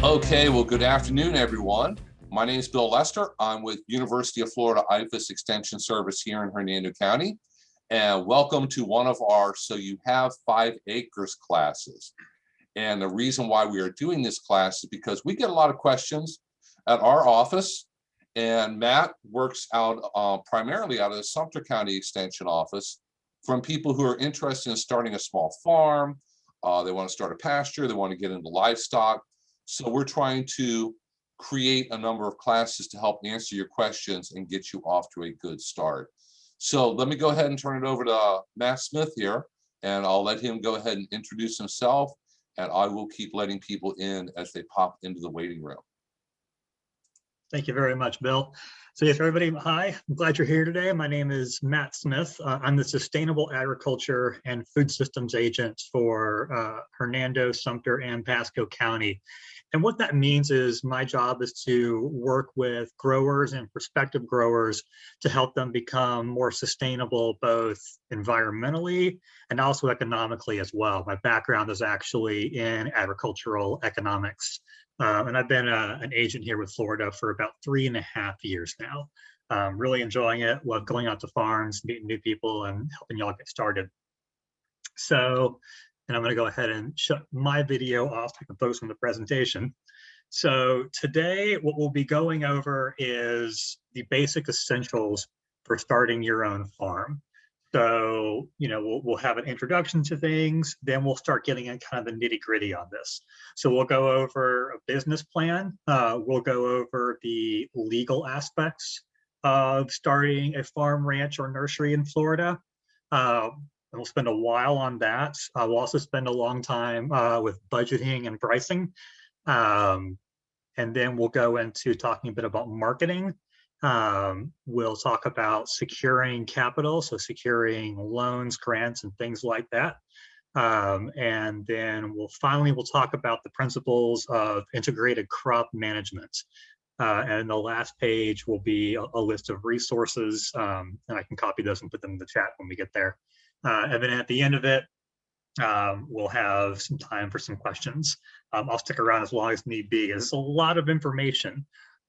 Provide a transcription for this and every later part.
Okay, well, good afternoon, everyone. My name is Bill Lester. I'm with University of Florida IFAS Extension Service here in Hernando County. And welcome to one of our So You Have 5 Acres classes. And the reason why we are doing this class is because we get a lot of questions at our office. And Matt works out primarily out of the Sumter County Extension office from people who are interested in starting a small farm. They want to start a pasture, they want to get into livestock. So we're trying to create a number of classes to help answer your questions and get you off to a good start. So let me go ahead and turn it over to Matt Smith here, and I'll let him go ahead and introduce himself, and I will keep letting people in as they pop into the waiting room. Thank you very much, Bill. So yes, everybody, hi, I'm glad you're here today. My name is Matt Smith. I'm the Sustainable Agriculture and Food Systems Agent for Hernando, Sumter, and Pasco County. And what that means is my job is to work with growers and prospective growers to help them become more sustainable, both environmentally and also economically as well. My background is actually in agricultural economics. And I've been an agent here with Florida for about 3.5 years now. Really enjoying it, love going out to farms, meeting new people, and helping y'all get started. So, and I'm going to go ahead and shut my video off so I can focus on the presentation. So today, what we'll be going over is the basic essentials for starting your own farm. So, we'll have an introduction to things, then we'll start getting in kind of the nitty-gritty on this. So we'll go over a business plan, we'll go over the legal aspects of starting a farm, ranch, or nursery in Florida. And we'll spend a while on that. We'll also spend a long time with budgeting and pricing. And then we'll go into talking a bit about marketing. We'll talk about securing capital, so securing loans, grants, and things like that. And then we'll talk about the principles of integrated crop management. And the last page will be a list of resources, and I can copy those and put them in the chat when we get there. And then at the end of it, we'll have some time for some questions. I'll stick around as long as need be. There's a lot of information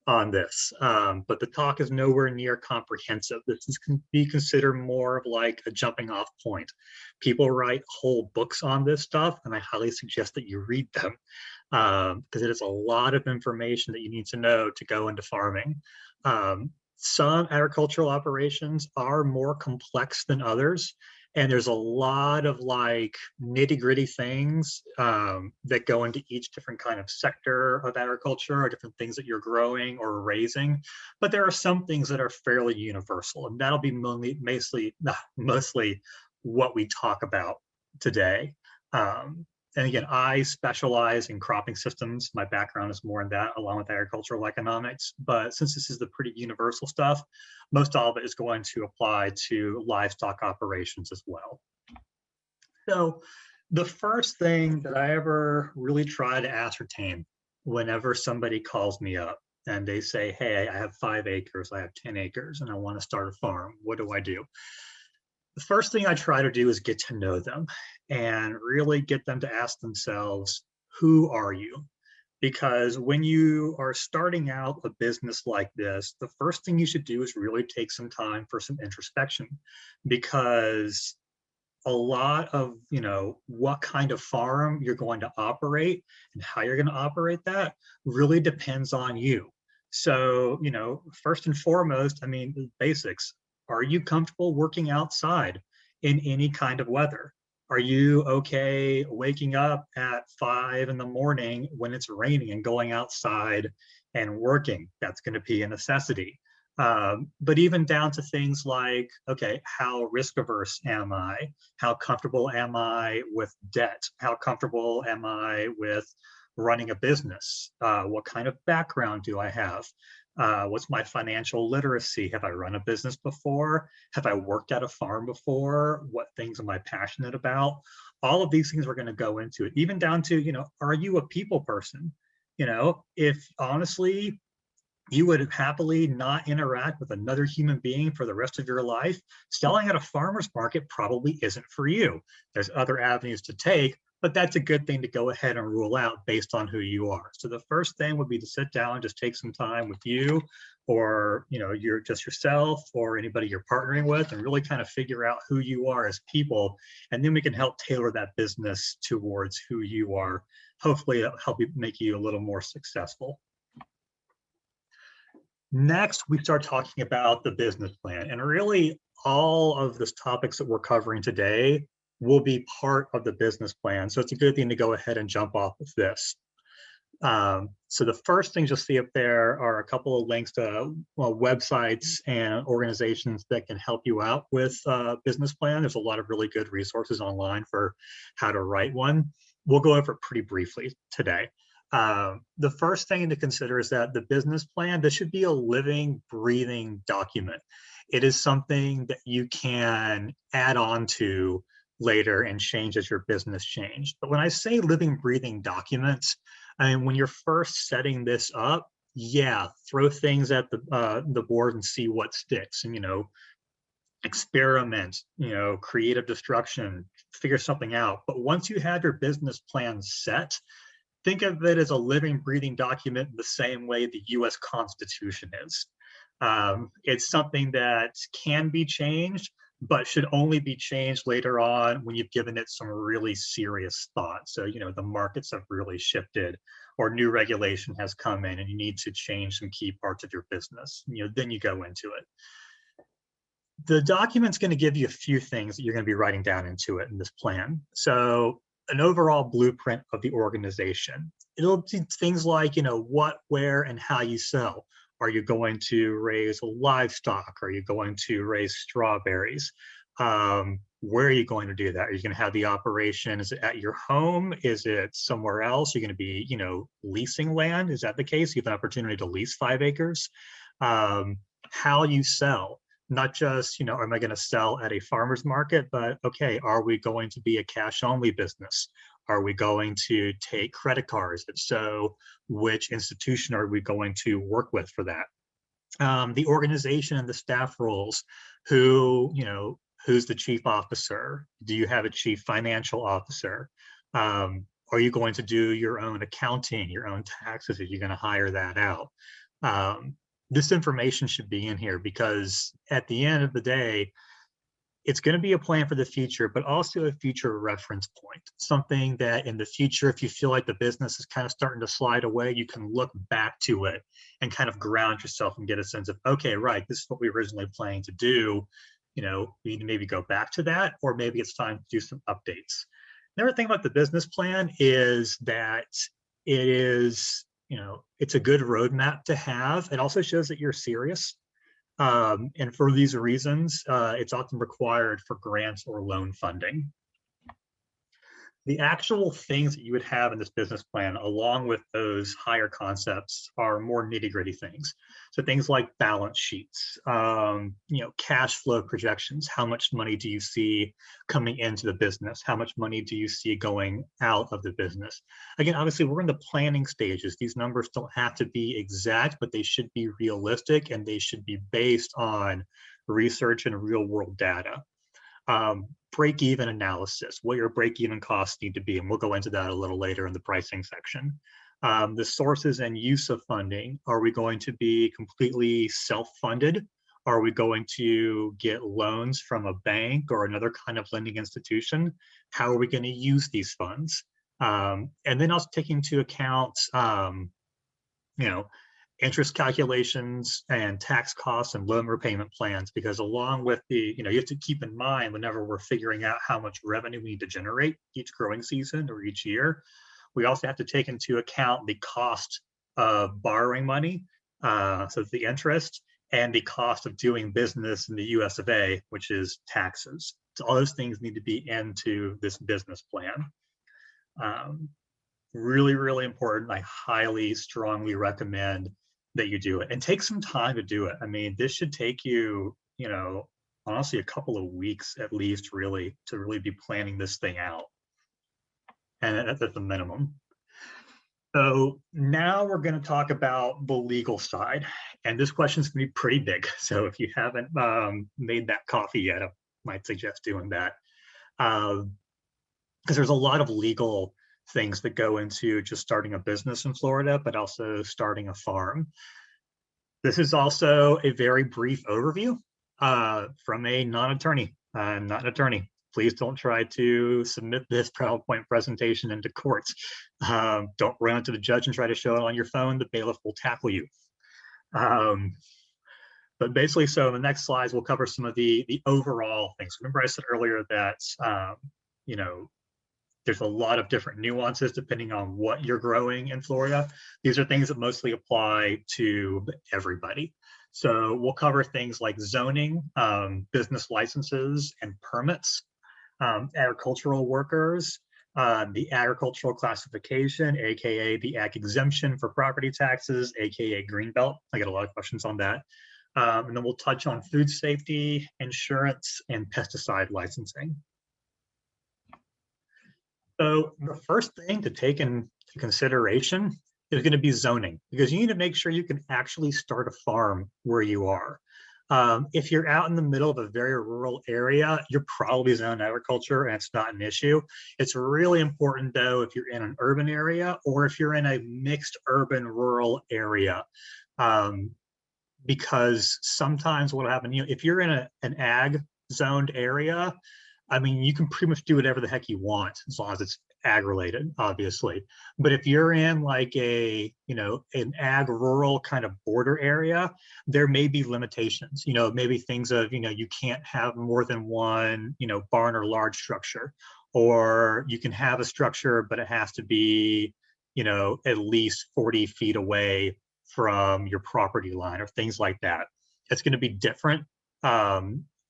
on this, but the talk is nowhere near comprehensive. This can be considered more of like a jumping off point. People write whole books on this stuff, and I highly suggest that you read them because it is a lot of information that you need to know to go into farming. Some agricultural operations are more complex than others. And there's a lot of like nitty-gritty things that go into each different kind of sector of agriculture or different things that you're growing or raising. But there are some things that are fairly universal, and that'll be mostly what we talk about today. And again, I specialize in cropping systems. My background is more in that, along with agricultural economics. But since this is the pretty universal stuff, most all of it is going to apply to livestock operations as well. So the first thing that I ever really try to ascertain whenever somebody calls me up and they say, hey, I have 5 acres, I have 10 acres, and I want to start a farm, what do I do? The first thing I try to do is get to know them and really get them to ask themselves, who are you? Because when you are starting out a business like this, the first thing you should do is really take some time for some introspection, because a lot of, what kind of farm you're going to operate and how you're going to operate that really depends on you. So, first and foremost, the basics. Are you comfortable working outside in any kind of weather? Are you okay waking up at 5 in the morning when it's raining and going outside and working? That's going to be a necessity. But even down to things like, okay, how risk averse am I? How comfortable am I with debt? How comfortable am I with running a business? What kind of background do I have? What's my financial literacy? Have I run a business before? Have I worked at a farm before? What things am I passionate about? All of these things we're going to go into it, even down to, are you a people person? If honestly, you would happily not interact with another human being for the rest of your life, selling at a farmer's market probably isn't for you. There's other avenues to take, but that's a good thing to go ahead and rule out based on who you are. So the first thing would be to sit down and just take some time with you, or you're just yourself or anybody you're partnering with, and really kind of figure out who you are as people, and then we can help tailor that business towards who you are. Hopefully it'll help you, make you a little more successful. Next, we start talking about the business plan, and really all of the topics that we're covering today will be part of the business plan. So it's a good thing to go ahead and jump off with this. So the first things you'll see up there are a couple of links to websites and organizations that can help you out with business plan. There's a lot of really good resources online for how to write one. We'll go over it pretty briefly today. The first thing to consider is that the business plan, this should be a living, breathing document. It is something that you can add on to later and change as your business changed. But when I say living, breathing documents, I mean, when you're first setting this up, yeah, throw things at the board and see what sticks, and experiment, creative destruction, figure something out. But once you have your business plan set, think of it as a living, breathing document the same way the US Constitution is. It's something that can be changed, but should only be changed later on when you've given it some really serious thought. So, the markets have really shifted, or new regulation has come in and you need to change some key parts of your business. Then you go into it. The document's going to give you a few things that you're going to be writing down into it in this plan. So an overall blueprint of the organization. It'll be things like, what, where, and how you sell. Are you going to raise livestock? Are you going to raise strawberries? Where are you going to do that? Are you going to have the operation? Is it at your home? Is it somewhere else? You're going to be, leasing land? Is that the case? You have an opportunity to lease 5 acres. How you sell. Not just, am I going to sell at a farmer's market, but okay, are we going to be a cash only business? Are we going to take credit cards? If so, which institution are we going to work with for that? The organization and the staff roles, who's the chief officer? Do you have a chief financial officer? Are you going to do your own accounting, your own taxes? Are you going to hire that out? This information should be in here because at the end of the day, it's going to be a plan for the future, but also a future reference point. Something that in the future, if you feel like the business is kind of starting to slide away, you can look back to it and kind of ground yourself and get a sense of, okay, right, this is what we originally planned to do. We need to maybe go back to that, or maybe it's time to do some updates. Another thing about the business plan is that it is, it's a good roadmap to have. It also shows that you're serious. And for these reasons, it's often required for grants or loan funding. The actual things that you would have in this business plan, along with those higher concepts, are more nitty-gritty things. So things like balance sheets, cash flow projections. How much money do you see coming into the business? How much money do you see going out of the business? Again, obviously, we're in the planning stages. These numbers don't have to be exact, but they should be realistic and they should be based on research and real-world data. Break-even analysis, what your break-even costs need to be, and we'll go into that a little later in the pricing section. The sources and use of funding. Are we going to be completely self-funded? Are we going to get loans from a bank or another kind of lending institution? How are we going to use these funds? And then also taking into account, interest calculations and tax costs and loan repayment plans, because along with the, you have to keep in mind whenever we're figuring out how much revenue we need to generate each growing season or each year, we also have to take into account the cost of borrowing money, so the interest, and the cost of doing business in the US of A, which is taxes. So all those things need to be into this business plan. Really, really important. I highly, strongly recommend that you do it, and take some time to do it. I mean, this should take you, honestly, a couple of weeks at least, really, to really be planning this thing out. And that's at the minimum. So now we're going to talk about the legal side. And this question is going to be pretty big. So if you haven't made that coffee yet, I might suggest doing that. because there's a lot of legal things that go into just starting a business in Florida, but also starting a farm. This is also a very brief overview from a non-attorney. I'm not an attorney. Please don't try to submit this PowerPoint presentation into court. Don't run into the judge and try to show it on your phone. The bailiff will tackle you. But basically, so in the next slides, we'll cover some of the overall things. Remember I said earlier that, you know, there's a lot of different nuances depending on what you're growing in Florida. These are things that mostly apply to everybody. So we'll cover things like zoning, business licenses and permits, agricultural workers, the agricultural classification, AKA the ag exemption for property taxes, AKA Greenbelt. I get a lot of questions on that. And then we'll touch on food safety, insurance, and pesticide licensing. So the first thing to take into consideration is going to be zoning, because you need to make sure you can actually start a farm where you are. If you're out in the middle of a very rural area, you're probably zoned agriculture and it's not an issue. It's really important though, if you're in an urban area or if you're in a mixed urban rural area, because sometimes what'll happen, you know, if you're in an ag zoned area, I mean, you can pretty much do whatever the heck you want as long as it's ag related, obviously. But if you're in like a, you know, an ag rural kind of border area, there may be limitations, you know, maybe things of, you know, you can't have more than one, you know, barn or large structure, or you can have a structure, but it has to be, you know, at least 40 feet away from your property line or things like that. It's going to be different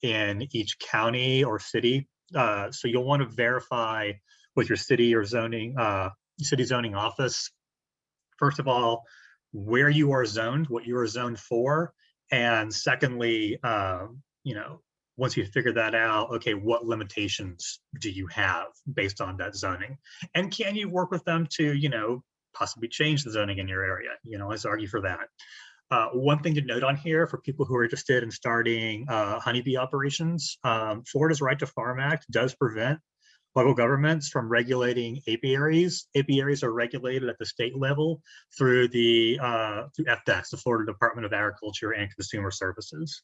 in each county or city. So you'll want to verify with your city or zoning, city zoning office, first of all, where you are zoned, what you are zoned for. And secondly, you know, once you figure that out, okay, what limitations do you have based on that zoning? And can you work with them to, you know, possibly change the zoning in your area? You know, let's argue for that. One thing to note on here for people who are interested in starting honeybee operations, Florida's Right to Farm Act does prevent local governments from regulating apiaries. Apiaries are regulated at the state level through the through FDEX, the Florida Department of Agriculture and Consumer Services.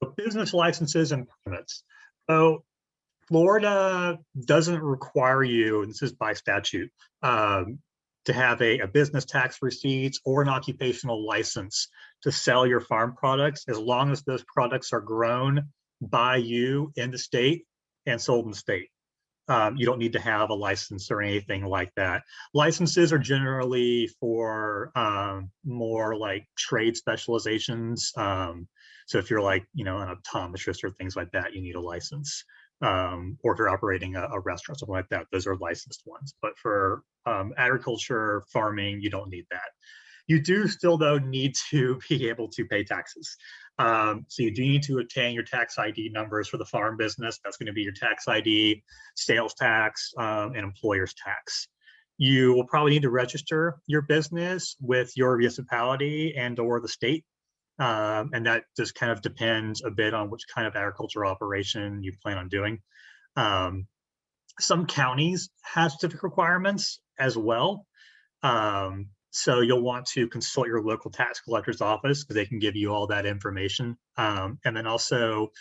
So business licenses and permits. So Florida doesn't require you, and this is by statute, to have a business tax receipts or an occupational license to sell your farm products, as long as those products are grown by you in the state and sold in the state. You don't need to have a license or anything like that. Licenses are generally for more like trade specializations. So if you're like, you know, an optometrist or things like that, you need a license. Or if you're operating a restaurant, something like that, those are licensed ones. But for agriculture, farming, you don't need that. You do still, though, need to be able to pay taxes. So you do need to obtain your tax ID numbers for the farm business. That's going to be your tax ID, sales tax, and employer's tax. You will probably need to register your business with your municipality and or the state. And that just kind of depends a bit on which kind of agricultural operation you plan on doing. Some counties have specific requirements as well. So you'll want to consult your local tax collector's office because they can give you all that information. And then also,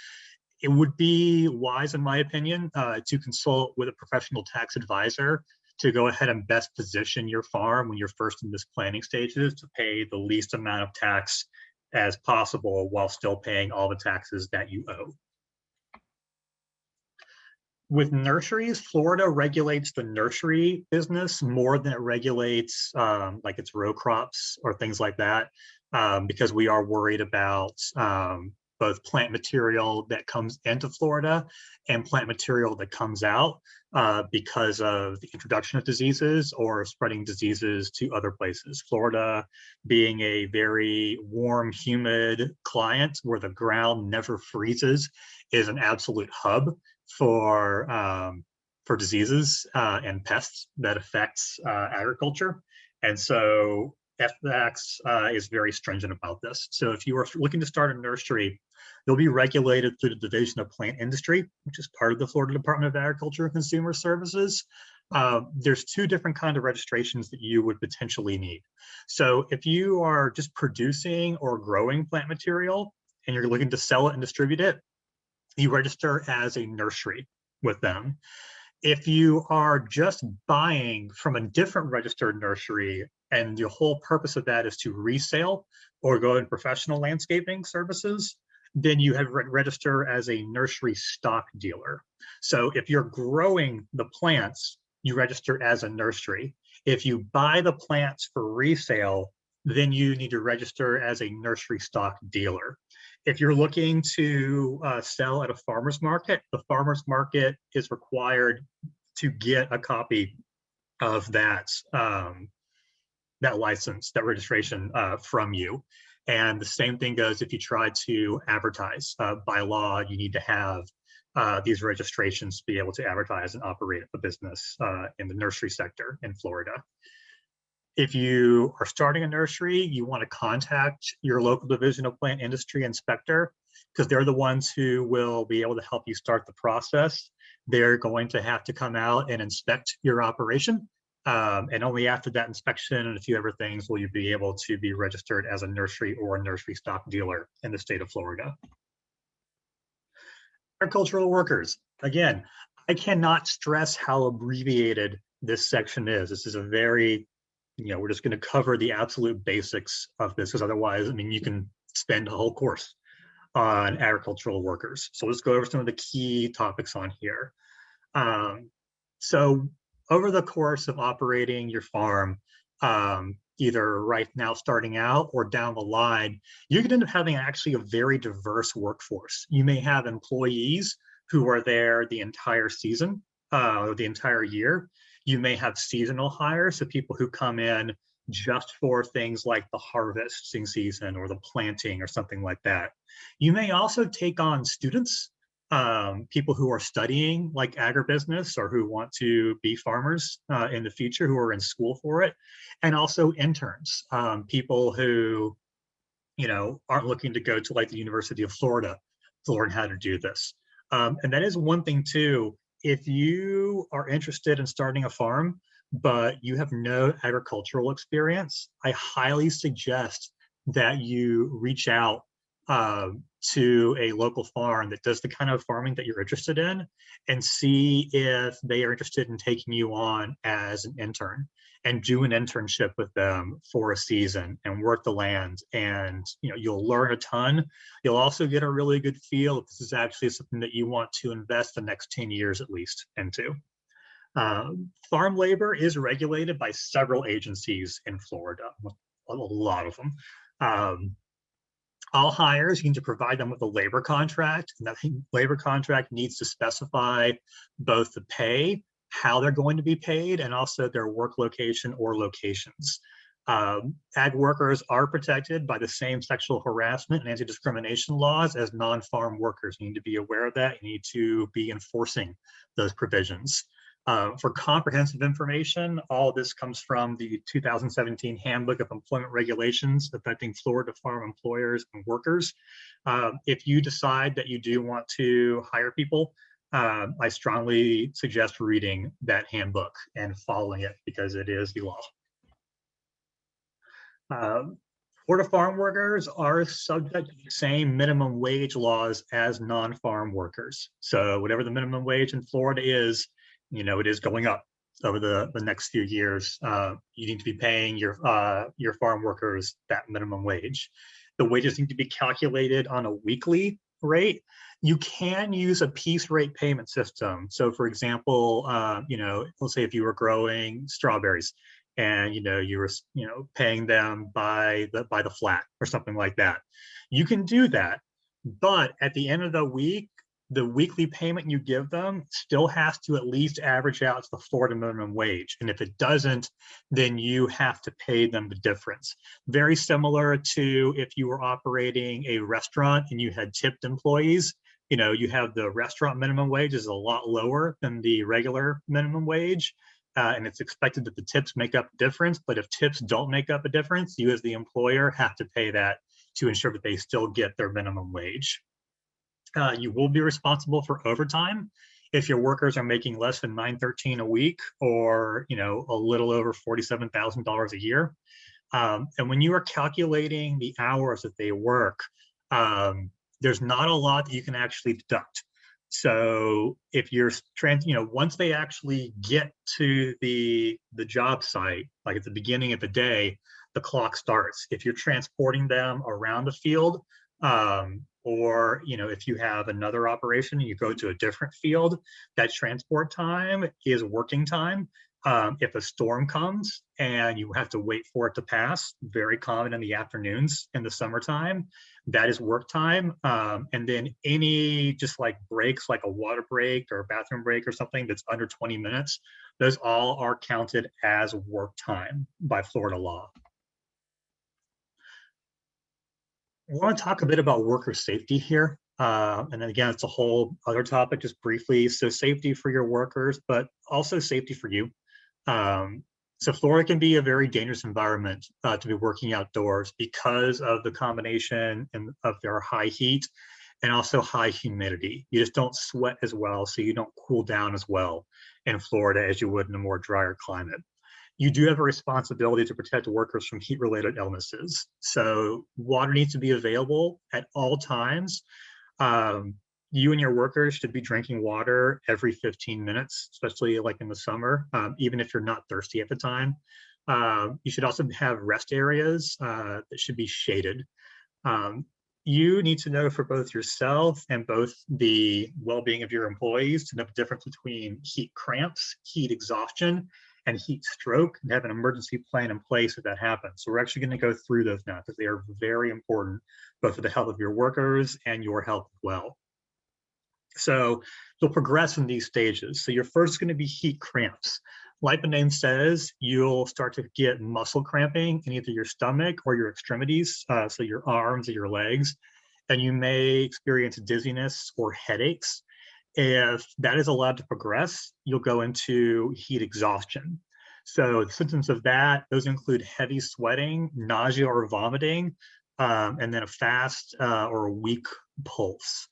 it would be wise, in my opinion, to consult with a professional tax advisor to go ahead and best position your farm when you're first in this planning stages to pay the least amount of tax as possible while still paying all the taxes that you owe. With nurseries, Florida regulates the nursery business more than it regulates like its row crops or things like that, because we are worried about both plant material that comes into Florida and plant material that comes out because of the introduction of diseases or spreading diseases to other places. Florida being a very warm, humid client where the ground never freezes is an absolute hub for diseases and pests that affects agriculture. And so FAX is very stringent about this. So if you are looking to start a nursery, you'll be regulated through the Division of Plant Industry, which is part of the Florida Department of Agriculture and Consumer Services. There's two different kinds of registrations that you would potentially need. So if you are just producing or growing plant material and you're looking to sell it and distribute it, you register as a nursery with them. If you are just buying from a different registered nursery and the whole purpose of that is to resale or go in professional landscaping services, then you have register as a nursery stock dealer. So if you're growing the plants, you register as a nursery. If you buy the plants for resale, then you need to register as a nursery stock dealer. If you're looking to sell at a farmer's market, the farmer's market is required to get a copy of that that license, that registration from you. And the same thing goes if you try to advertise. By law, you need to have these registrations to be able to advertise and operate a business in the nursery sector in Florida. If you are starting a nursery, you want to contact your local Division of Plant Industry inspector because they're the ones who will be able to help you start the process. They're going to have to come out and inspect your operation. And only after that inspection and a few other things will you be able to be registered as a nursery or a nursery stock dealer in the state of Florida. Agricultural workers. Again, I cannot stress how abbreviated this section is. This is a very, we're just going to cover the absolute basics of this because otherwise, I mean, you can spend a whole course on agricultural workers. So let's go over some of the key topics on here. So over the course of operating your farm, either right now starting out or down the line, you're going to end up having actually a very diverse workforce. You may have employees who are there the entire season or the entire year. You may have seasonal hires, so people who come in just for things like the harvesting season or the planting or something like that. You may also take on students, people who are studying like agribusiness or who want to be farmers in the future, who are in school for it, and also interns, people who, aren't looking to go to like the University of Florida to learn how to do this. And that is one thing too. If you are interested in starting a farm, but you have no agricultural experience, I highly suggest that you reach out to a local farm that does the kind of farming that you're interested in and see if they are interested in taking you on as an intern and do an internship with them for a season and work the land. And you'll learn a ton. You'll also get a really good feel if this is actually something that you want to invest the next 10 years at least into. Farm labor is regulated by several agencies in Florida, a lot of them. All hires, you need to provide them with a labor contract, and that labor contract needs to specify both the pay, how they're going to be paid, and also their work location or locations. Ag workers are protected by the same sexual harassment and anti-discrimination laws as non-farm workers. You need to be aware of that. You need to be enforcing those provisions. For comprehensive information, all of this comes from the 2017 Handbook of Employment Regulations affecting Florida farm employers and workers. If you decide that you do want to hire people, I strongly suggest reading that handbook and following it because it is the law. Florida farm workers are subject to the same minimum wage laws as non-farm workers. So whatever the minimum wage in Florida is, it is going up over the next few years. You need to be paying your farm workers that minimum wage. The wages need to be calculated on a weekly rate. You can use a piece rate payment system. So for example, let's say if you were growing strawberries and you were paying them by the flat or something like that. You can do that, but at the end of the week, the weekly payment you give them still has to at least average out to the Florida minimum wage. And if it doesn't, then you have to pay them the difference. Very similar to if you were operating a restaurant and you had tipped employees, you have the restaurant minimum wage is a lot lower than the regular minimum wage. and it's expected that the tips make up a difference. But if tips don't make up a difference, you as the employer have to pay that to ensure that they still get their minimum wage. You will be responsible for overtime if your workers are making less than $913 a week, or a little over $47,000 a year. And when you are calculating the hours that they work, there's not a lot that you can actually deduct. So if you're once they actually get to the job site, like at the beginning of the day, the clock starts. If you're transporting them around the field, or if you have another operation and you go to a different field, that transport time is working time. If a storm comes and you have to wait for it to pass, very common in the afternoons in the summertime, that is work time. And then any just like breaks, like a water break or a bathroom break or something that's under 20 minutes, those all are counted as work time by Florida law. I want to talk a bit about worker safety here. And then again, it's a whole other topic, just briefly. So safety for your workers, but also safety for you. So Florida can be a very dangerous environment to be working outdoors because of the combination of their high heat and also high humidity. You just don't sweat as well, so you don't cool down as well in Florida as you would in a more drier climate. You do have a responsibility to protect workers from heat-related illnesses. So water needs to be available at all times. You and your workers should be drinking water every 15 minutes, especially like in the summer, even if you're not thirsty at the time. You should also have rest areas that should be shaded. You need to know for both yourself and both the well-being of your employees to know the difference between heat cramps, heat exhaustion, and heat stroke, and have an emergency plan in place if that happens. So we're actually going to go through those now because they are very important, both for the health of your workers and your health as well. So you'll progress in these stages. So your first is going to be heat cramps. Like the name says, you'll start to get muscle cramping in either your stomach or your extremities, so your arms or your legs, and you may experience dizziness or headaches. If that is allowed to progress, you'll go into heat exhaustion. So the symptoms of that, those include heavy sweating, nausea or vomiting, and then a fast or a weak pulse.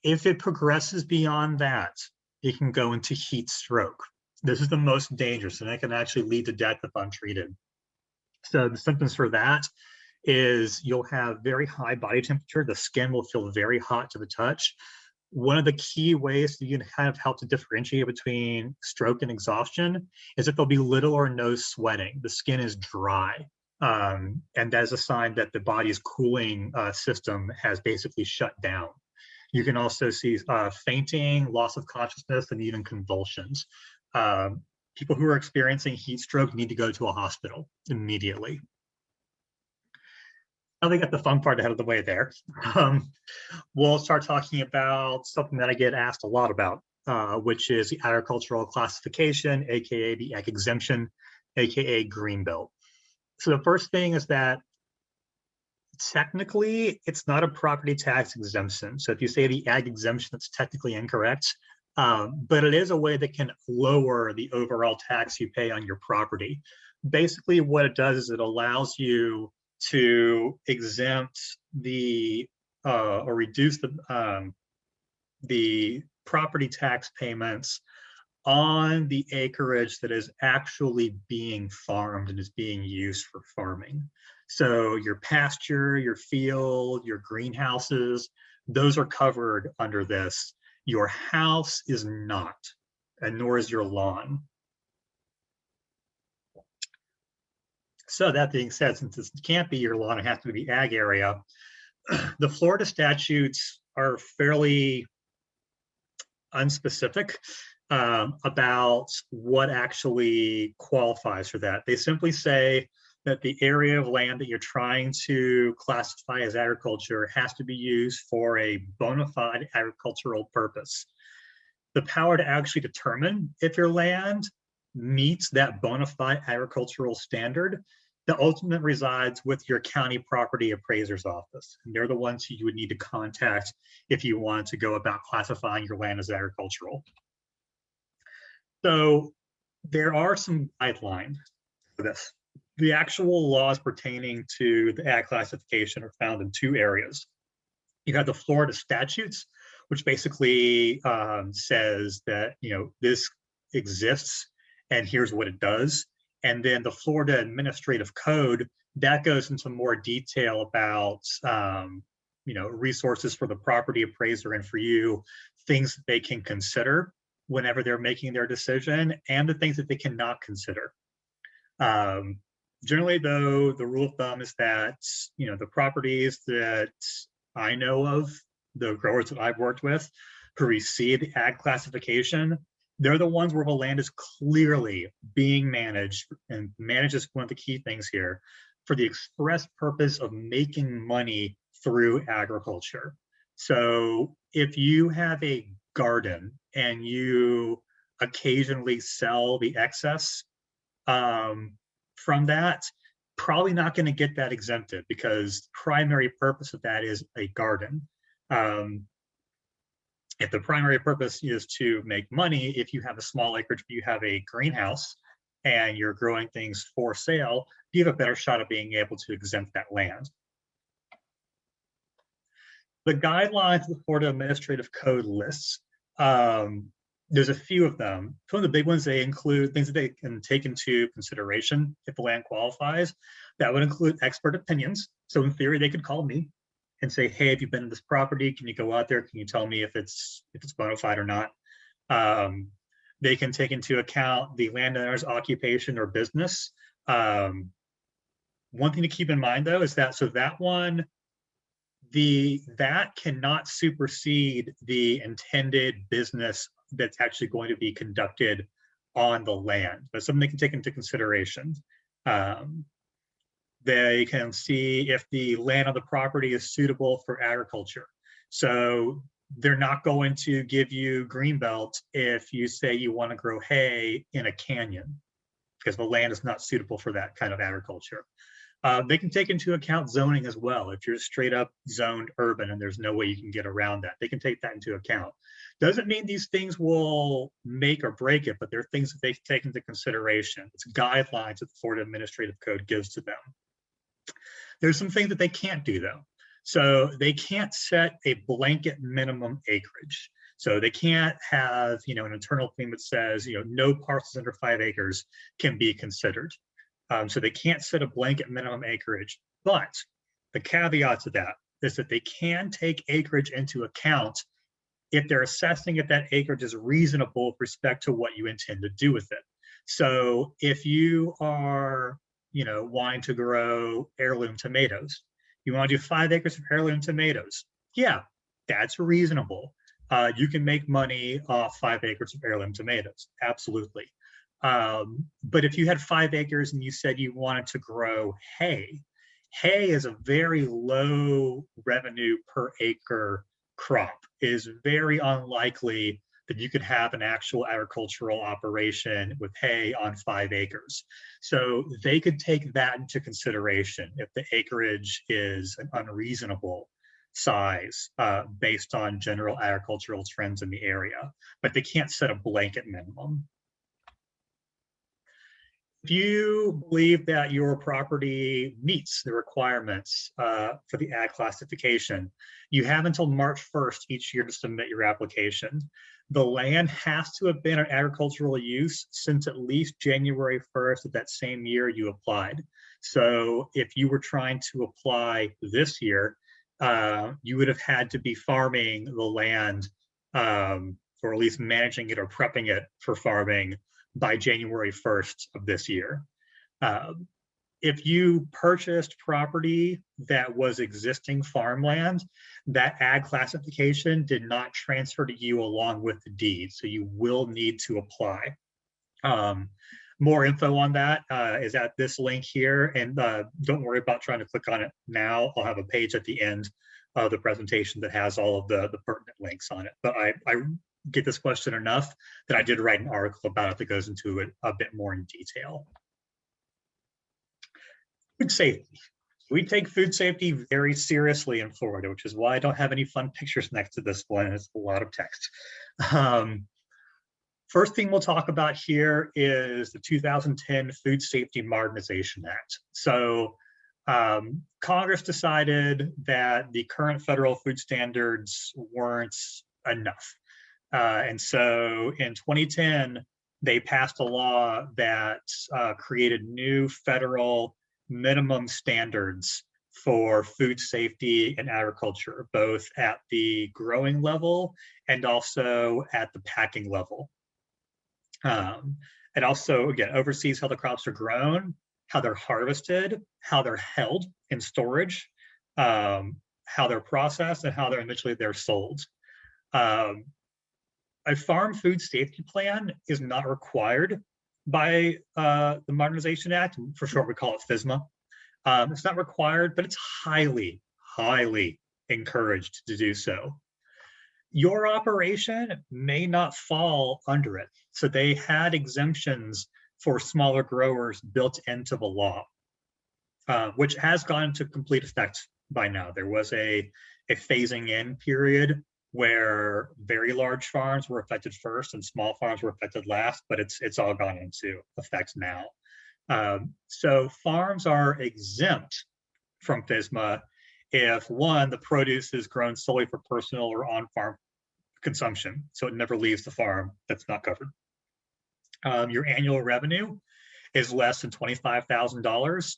If it progresses beyond that, it can go into heat stroke. This is the most dangerous, and it can actually lead to death if untreated. So the symptoms for that is you'll have very high body temperature. The skin will feel very hot to the touch. One of the key ways that you can kind of help to differentiate between stroke and exhaustion is that there'll be little or no sweating. The skin is dry. And that is a sign that the body's cooling system has basically shut down. You can also see fainting, loss of consciousness, and even convulsions. People who are experiencing heat stroke need to go to a hospital immediately. Now they got the fun part ahead of the way there. We'll start talking about something that I get asked a lot about, which is the agricultural classification, AKA the Ag Exemption, AKA Greenbelt. So the first thing is that technically it's not a property tax exemption. So if you say the Ag Exemption, that's technically incorrect, but it is a way that can lower the overall tax you pay on your property. Basically what it does is it allows you to exempt the or reduce the property tax payments on the acreage that is actually being farmed and is being used for farming. So your pasture, your field, your greenhouses, those are covered under this. Your house is not, and nor is your lawn. So that being said, since this can't be your lawn, it has to be the ag area. The Florida statutes are fairly unspecific about what actually qualifies for that. They simply say that the area of land that you're trying to classify as agriculture has to be used for a bona fide agricultural purpose. The power to actually determine if your land meets that bona fide agricultural standard, the ultimate resides with your county property appraiser's office. And they're the ones who you would need to contact if you want to go about classifying your land as agricultural. So there are some guidelines for this. The actual laws pertaining to the ag classification are found in two areas. You have the Florida statutes, which basically says that, this exists and here's what it does. And then the Florida Administrative Code, that goes into more detail about, resources for the property appraiser and for you, things that they can consider whenever they're making their decision, and the things that they cannot consider. Generally, though, the rule of thumb is that, the properties that I know of, the growers that I've worked with who receive the ag classification, they're the ones where the land is clearly being managed, and managed is one of the key things here, for the express purpose of making money through agriculture. So if you have a garden and you occasionally sell the excess from that, probably not going to get that exempted, because the primary purpose of that is a garden. If the primary purpose is to make money, if you have a small acreage, but you have a greenhouse and you're growing things for sale, you have a better shot of being able to exempt that land. The guidelines the Florida Administrative Code lists, there's a few of them. Some of the big ones, they include things that they can take into consideration if the land qualifies. That would include expert opinions. So in theory, they could call me and say, hey, have you been to this property? Can you go out there? Can you tell me if it's bona fide or not? They can take into account the landowner's occupation or business. One thing to keep in mind, though, is that that one, that cannot supersede the intended business that's actually going to be conducted on the land. But something they can take into consideration. They can see if the land on the property is suitable for agriculture. So they're not going to give you greenbelt if you say you want to grow hay in a canyon, because the land is not suitable for that kind of agriculture. They can take into account zoning as well. If you're straight up zoned urban and there's no way you can get around that, they can take that into account. Doesn't mean these things will make or break it, but they're things that they take into consideration. It's guidelines that the Florida Administrative Code gives to them. There's some things that they can't do, though. So they can't set a blanket minimum acreage. So they can't have, an internal thing that says, no parcels under 5 acres can be considered. So they can't set a blanket minimum acreage. But the caveat to that is that they can take acreage into account if they're assessing if that acreage is reasonable with respect to what you intend to do with it. So if you are, wanting to grow heirloom tomatoes, you want to do 5 acres of heirloom tomatoes. Yeah, that's reasonable. You can make money off 5 acres of heirloom tomatoes. Absolutely. But if you had 5 acres and you said you wanted to grow hay, hay is a very low revenue per acre crop. It is very unlikely that you could have an actual agricultural operation with hay on 5 acres. So they could take that into consideration if the acreage is an unreasonable size based on general agricultural trends in the area, but they can't set a blanket minimum. If you believe that your property meets the requirements for the ag classification, you have until March 1st each year to submit your application. The land has to have been an agricultural use since at least January 1st of that same year you applied. So if you were trying to apply this year, you would have had to be farming the land, or at least managing it or prepping it for farming by January 1st of this year. If you purchased property that was existing farmland, that ag classification did not transfer to you along with the deed, so you will need to apply. More info on that is at this link here, and don't worry about trying to click on it now. I'll have a page at the end of the presentation that has all of the pertinent links on it. But I get this question enough that I did write an article about it that goes into it a bit more in detail. Food safety. We take food safety very seriously in Florida, which is why I don't have any fun pictures next to this one. It's a lot of text. First thing we'll talk about here is the 2010 Food Safety Modernization Act. So Congress decided that the current federal food standards weren't enough. And so in 2010, they passed a law that created new federal minimum standards for food safety and agriculture, both at the growing level and also at the packing level. It also, again, oversees how the crops are grown, how they're harvested, how they're held in storage, how they're processed, and how they're sold. A farm food safety plan is not required by the Modernization Act. For short, we call it FSMA. It's not required, but it's highly, highly encouraged to do so. Your operation may not fall under it. So they had exemptions for smaller growers built into the law, which has gone into complete effect by now. There was a phasing in period where very large farms were affected first and small farms were affected last, but it's all gone into effect now. So farms are exempt from FSMA if, one, the produce is grown solely for personal or on-farm consumption, so it never leaves the farm. That's not covered. Your annual revenue is less than $25,000,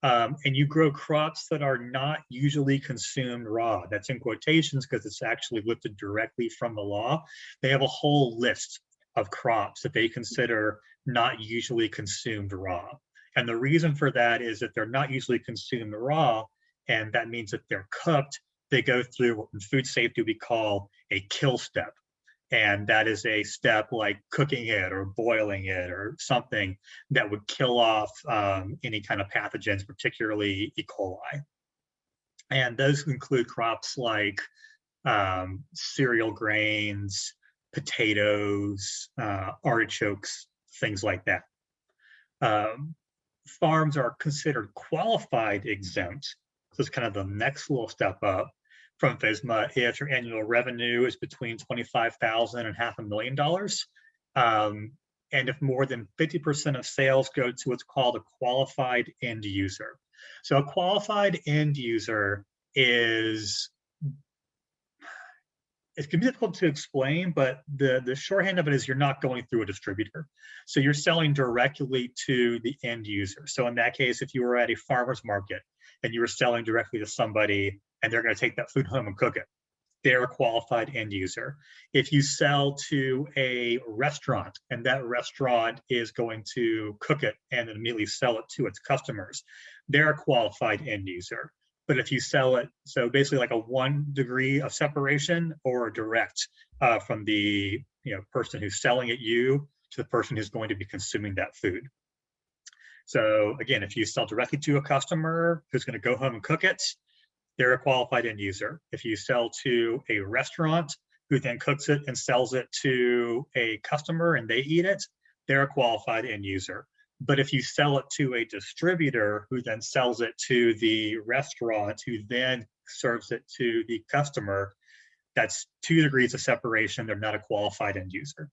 and you grow crops that are not usually consumed raw. That's in quotations because it's actually lifted directly from the law. They have a whole list of crops that they consider not usually consumed raw. And the reason for that is that they're not usually consumed raw, and that means that they're cooked. They go through what in food safety we call a kill step. And that is a step like cooking it or boiling it or something that would kill off any kind of pathogens, particularly E. coli. And those include crops like cereal grains, potatoes, artichokes, things like that. Farms are considered qualified exempt. So it's kind of the next little step up from FSMA if your annual revenue is between $25,000 and $500,000. And if more than 50% of sales go to what's called a qualified end user. So a qualified end user is, it can be difficult to explain, but the shorthand of it is you're not going through a distributor. So you're selling directly to the end user. So in that case, if you were at a farmer's market and you were selling directly to somebody and they're going to take that food home and cook it, they're a qualified end user. If you sell to a restaurant and that restaurant is going to cook it and immediately sell it to its customers, they're a qualified end user. But if you sell it, so basically like a 1 degree of separation or direct from the person who's selling it you to the person who's going to be consuming that food. So again, if you sell directly to a customer who's going to go home and cook it, they're a qualified end user. If you sell to a restaurant who then cooks it and sells it to a customer and they eat it, they're a qualified end user. But if you sell it to a distributor who then sells it to the restaurant who then serves it to the customer, that's 2 degrees of separation. They're not a qualified end user.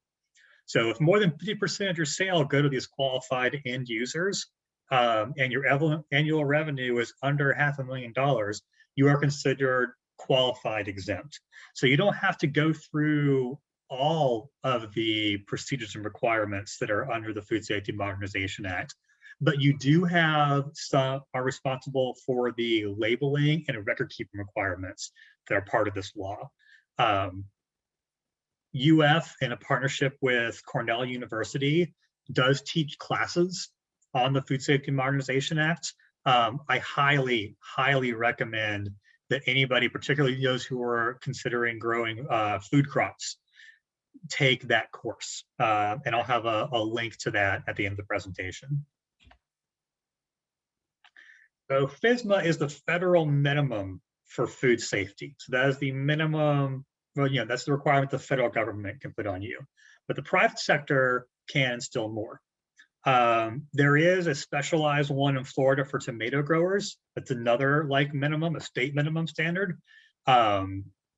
So if more than 50% of your sale go to these qualified end users and your annual revenue is under $500,000, you are considered qualified exempt. So you don't have to go through all of the procedures and requirements that are under the Food Safety Modernization Act, but you do have some are responsible for the labeling and record keeping requirements that are part of this law. UF, in a partnership with Cornell University, does teach classes on the Food Safety Modernization Act. I highly, highly recommend that anybody, particularly those who are considering growing food crops, take that course. And I'll have a link to that at the end of the presentation. So FSMA is the federal minimum for food safety. So that is the minimum, well, that's the requirement the federal government can put on you. But the private sector can still more. There is a specialized one in Florida for tomato growers. That's another like minimum, a state minimum standard.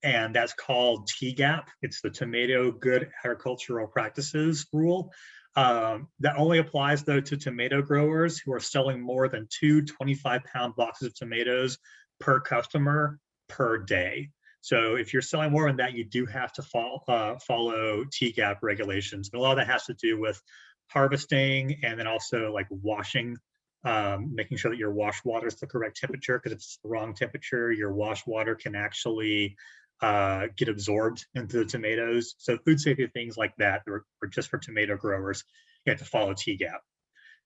and that's called TGAP. It's the Tomato Good Agricultural Practices rule. That only applies though to tomato growers who are selling more than 2 25-pound boxes of tomatoes per customer per day. So if you're selling more than that, you do have to follow TGAP regulations. But a lot of that has to do with harvesting and then also like washing, making sure that your wash water is the correct temperature, because if it's the wrong temperature, your wash water can actually get absorbed into the tomatoes. So food safety things like that are just for tomato growers. You have to follow TGAP.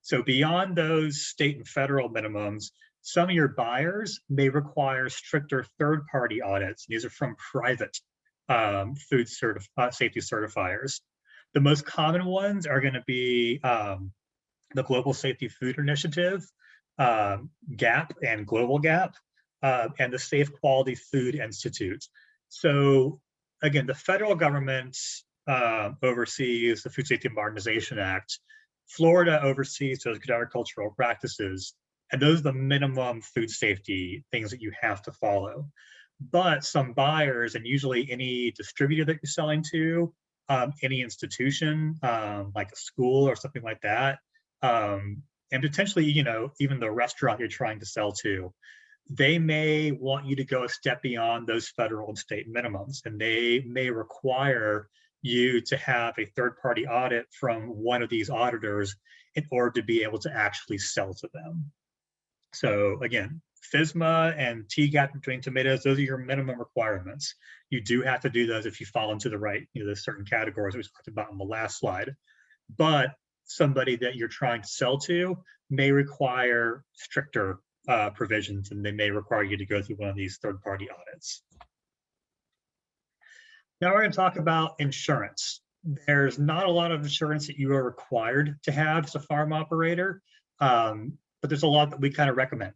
So beyond those state and federal minimums, some of your buyers may require stricter third-party audits. These are from private food safety certifiers. The most common ones are going to be the Global Safety Food Initiative, GAP and Global GAP, and the Safe Quality Food Institute. So again, the federal government oversees the Food Safety Modernization Act. Florida oversees those good agricultural practices, and those are the minimum food safety things that you have to follow. But some buyers, and usually any distributor that you're selling to, any institution like a school or something like that, and potentially, even the restaurant you're trying to sell to, they may want you to go a step beyond those federal and state minimums, and they may require you to have a third-party audit from one of these auditors in order to be able to actually sell to them. So again, FSMA and TGAP between tomatoes, those are your minimum requirements. You do have to do those if you fall into the right, the certain categories we talked about on the last slide. But somebody that you're trying to sell to may require stricter provisions, and they may require you to go through one of these third-party audits. Now we're going to talk about insurance. There's not a lot of insurance that you are required to have as a farm operator, but there's a lot that we kind of recommend.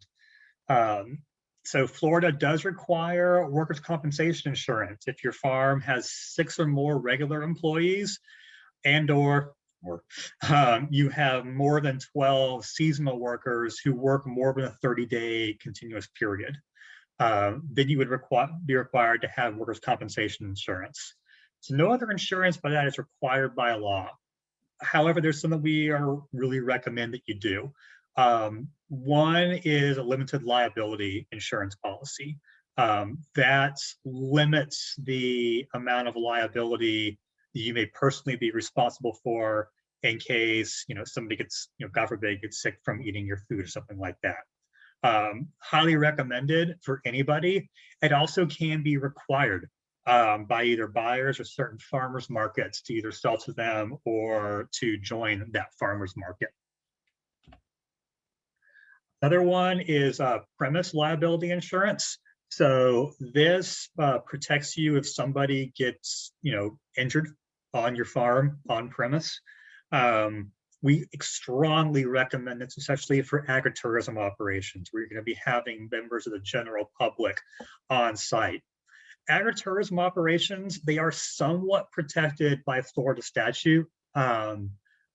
So Florida does require workers' compensation insurance if your farm has 6 or more regular employees and or you have more than 12 seasonal workers who work more than a 30-day continuous period. Then you would be required to have workers' compensation insurance. So no other insurance by that is required by law. However, there's some that we really recommend that you do. One is a limited liability insurance policy. That limits the amount of liability that you may personally be responsible for in case somebody gets, God forbid, gets sick from eating your food or something like that. Highly recommended for anybody. It also can be required by either buyers or certain farmers markets to either sell to them or to join that farmers market. Another one is premise liability insurance. So this protects you if somebody gets injured on your farm on premise. We strongly recommend this, especially for agritourism operations, where you're going to be having members of the general public on site. Agritourism operations, they are somewhat protected by Florida statute,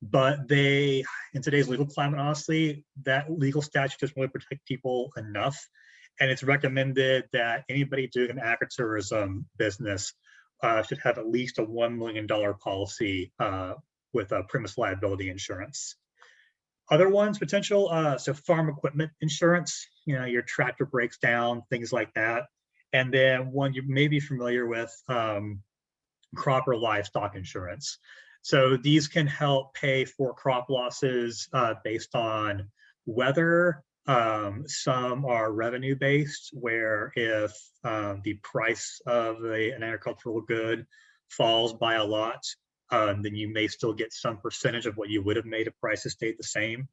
but they, in today's legal climate, honestly, that legal statute doesn't really protect people enough. And it's recommended that anybody doing an agritourism business should have at least a $1 million policy with a premise liability insurance. Other ones, potential, so farm equipment insurance, your tractor breaks down, things like that. And then one you may be familiar with, crop or livestock insurance. So these can help pay for crop losses based on weather. Some are revenue based, where if the price of an agricultural good falls by a lot, then you may still get some percentage of what you would have made if prices stayed the same.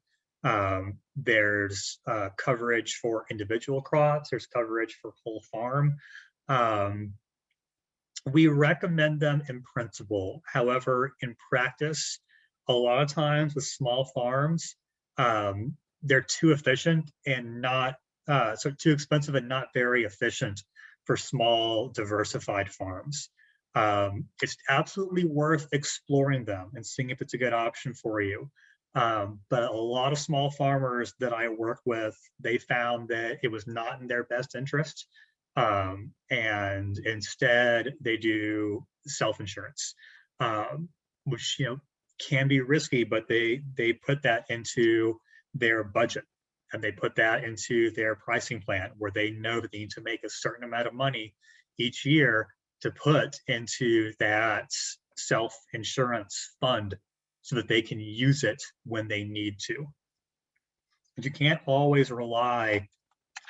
There's coverage for individual crops. There's coverage for whole farm. We recommend them in principle. However, in practice, a lot of times with small farms, they're too efficient and so too expensive and not very efficient for small diversified farms. It's absolutely worth exploring them and seeing if it's a good option for you. But a lot of small farmers that I work with, they found that it was not in their best interest And instead they do self-insurance, which can be risky, but they put that into their budget and they put that into their pricing plan where they know that they need to make a certain amount of money each year to put into that self-insurance fund so that they can use it when they need to. But you can't always rely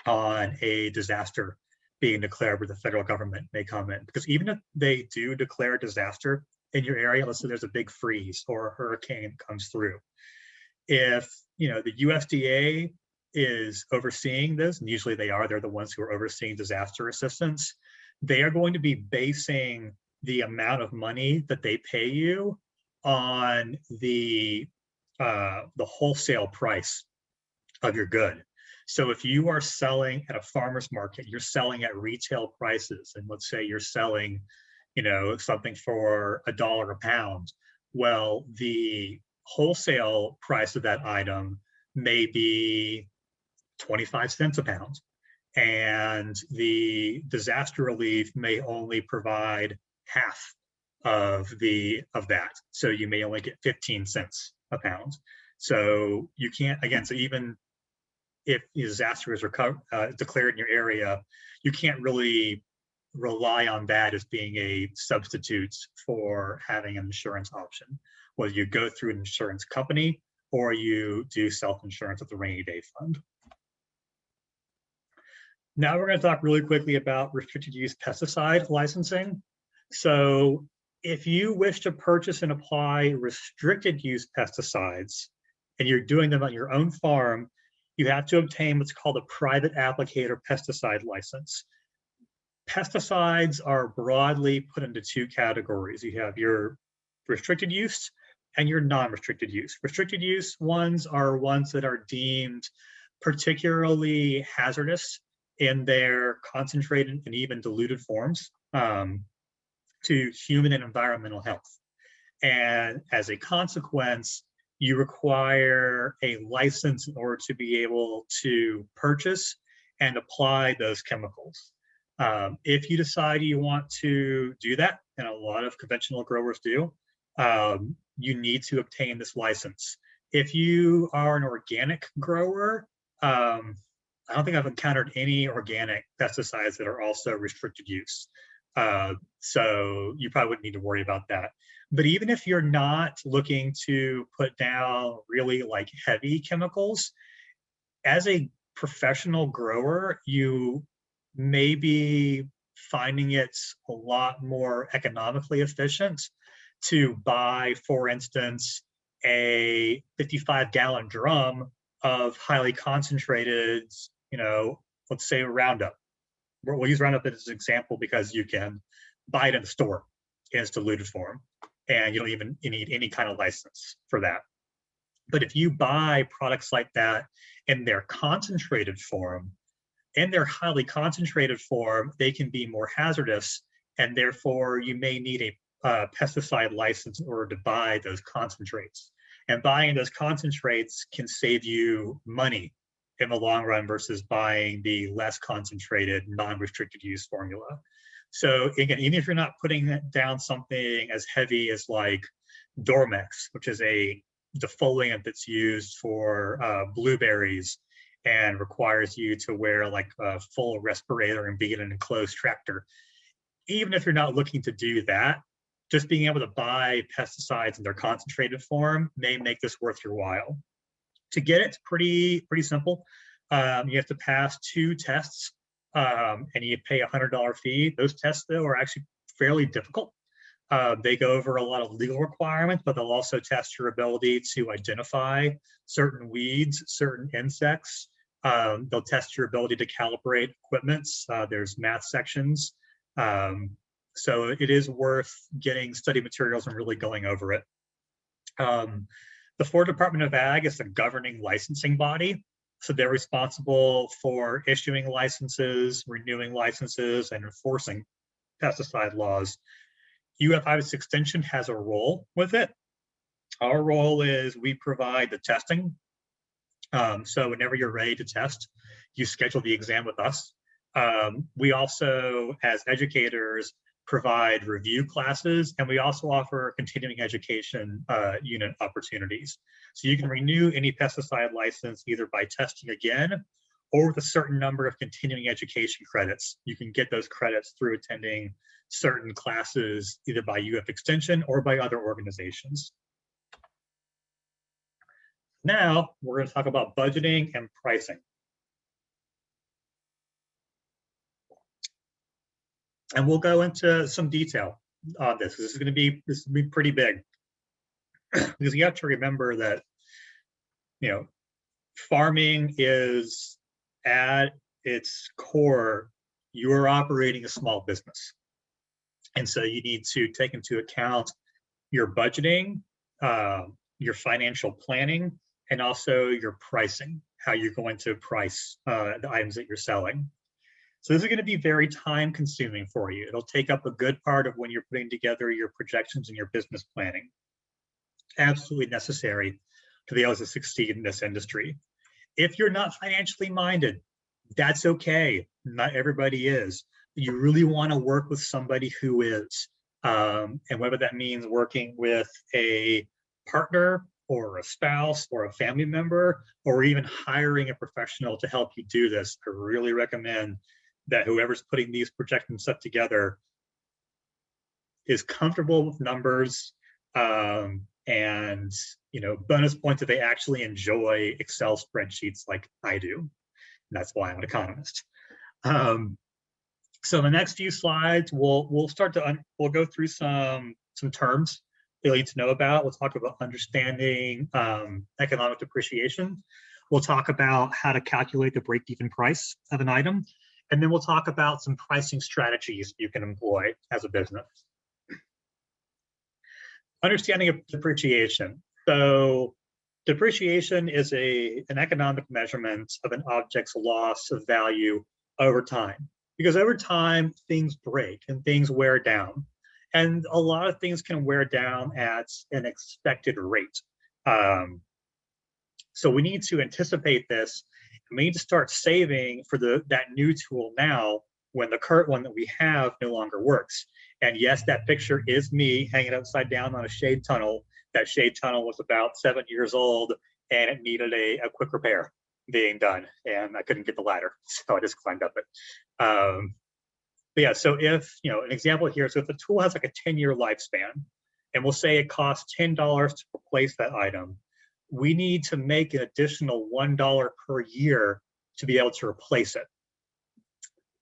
on a disaster being declared where the federal government may come in, because even if they do declare a disaster in your area, let's say there's a big freeze or a hurricane comes through, if the USDA is overseeing this, and usually they're the ones who are overseeing disaster assistance, they are going to be basing the amount of money that they pay you on the wholesale price of your good. So if you are selling at a farmer's market, you're selling at retail prices, and let's say you're selling, something for $1 a pound. Well, the wholesale price of that item may be 25 cents a pound, and the disaster relief may only provide half of that. So you may only get 15 cents a pound. So you can't, again, so even if disaster is declared in your area, you can't really rely on that as being a substitute for having an insurance option, whether you go through an insurance company or you do self-insurance with the rainy day fund. Now we're going to talk really quickly about restricted use pesticide licensing. So if you wish to purchase and apply restricted use pesticides and you're doing them on your own farm, you have to obtain what's called a private applicator pesticide license. Pesticides are broadly put into two categories. You have your restricted use and your non-restricted use. Restricted use ones are ones that are deemed particularly hazardous in their concentrated and even diluted forms to human and environmental health. And as a consequence, you require a license in order to be able to purchase and apply those chemicals. If you decide you want to do that, and a lot of conventional growers do, you need to obtain this license. If you are an organic grower, I don't think I've encountered any organic pesticides that are also restricted use. So you probably wouldn't need to worry about that. But even if you're not looking to put down really like heavy chemicals, as a professional grower, you may be finding it's a lot more economically efficient to buy, for instance, a 55-gallon drum of highly concentrated, let's say Roundup. We'll use Roundup as an example because you can buy it in the store in its diluted form, and you don't even need any kind of license for that. But if you buy products like that in their concentrated form, in their highly concentrated form, they can be more hazardous, and therefore you may need a pesticide license in order to buy those concentrates. And buying those concentrates can save you money in the long run versus buying the less concentrated, non-restricted use formula. So again, even if you're not putting down something as heavy as like Dormex, which is a defoliant that's used for blueberries and requires you to wear like a full respirator and be in an enclosed tractor, even if you're not looking to do that, just being able to buy pesticides in their concentrated form may make this worth your while. To get it, it's pretty simple. You have to pass 2 tests and you pay a $100 fee. Those tests, though, are actually fairly difficult. They go over a lot of legal requirements, but they'll also test your ability to identify certain weeds, certain insects. They'll test your ability to calibrate equipments. There's math sections. So it is worth getting study materials and really going over it. The Florida Department of Ag is the governing licensing body. So they're responsible for issuing licenses, renewing licenses, and enforcing pesticide laws. IFAS Extension has a role with it. Our role is we provide the testing. So whenever you're ready to test, you schedule the exam with us. We also, as educators, provide review classes, and we also offer continuing education unit opportunities. So you can renew any pesticide license either by testing again or with a certain number of continuing education credits. You can get those credits through attending certain classes, either by UF Extension or by other organizations. Now, we're going to talk about budgeting and pricing. And we'll go into some detail on this. This is going to be pretty big because you have to remember that, you know, farming is at its core, you're operating a small business. And so you need to take into account your budgeting, your financial planning, and also your pricing, how you're going to price the items that you're selling. So this is going to be very time consuming for you. It'll take up a good part of when you're putting together your projections and your business planning. Absolutely necessary to be able to succeed in this industry. If you're not financially minded, that's okay. Not everybody is. You really want to work with somebody who is. And whether that means working with a partner or a spouse or a family member, or even hiring a professional to help you do this, I really recommend that whoever's putting these projections stuff together is comfortable with numbers, and, you know, bonus points that they actually enjoy Excel spreadsheets like I do. And that's why I'm an economist. So the next few slides, we'll start to we'll go through some terms you'll need to know about. We'll talk about understanding economic depreciation. We'll talk about how to calculate the break-even price of an item. And then we'll talk about some pricing strategies you can employ as a business. Understanding of depreciation. So depreciation is an economic measurement of an object's loss of value over time. Because over time, things break and things wear down. And a lot of things can wear down at an expected rate. So we need to anticipate this. We need to start saving for that new tool now when the current one that we have no longer works. And yes, that picture is me hanging upside down on a shade tunnel. That shade tunnel was about 7 years old and it needed a quick repair being done. And I couldn't get the ladder, so I just climbed up it. But yeah, so if, you know, an example here, so if the tool has like a 10-year lifespan, and we'll say it costs $10 to replace that item, we need to make an additional $1 per year to be able to replace it.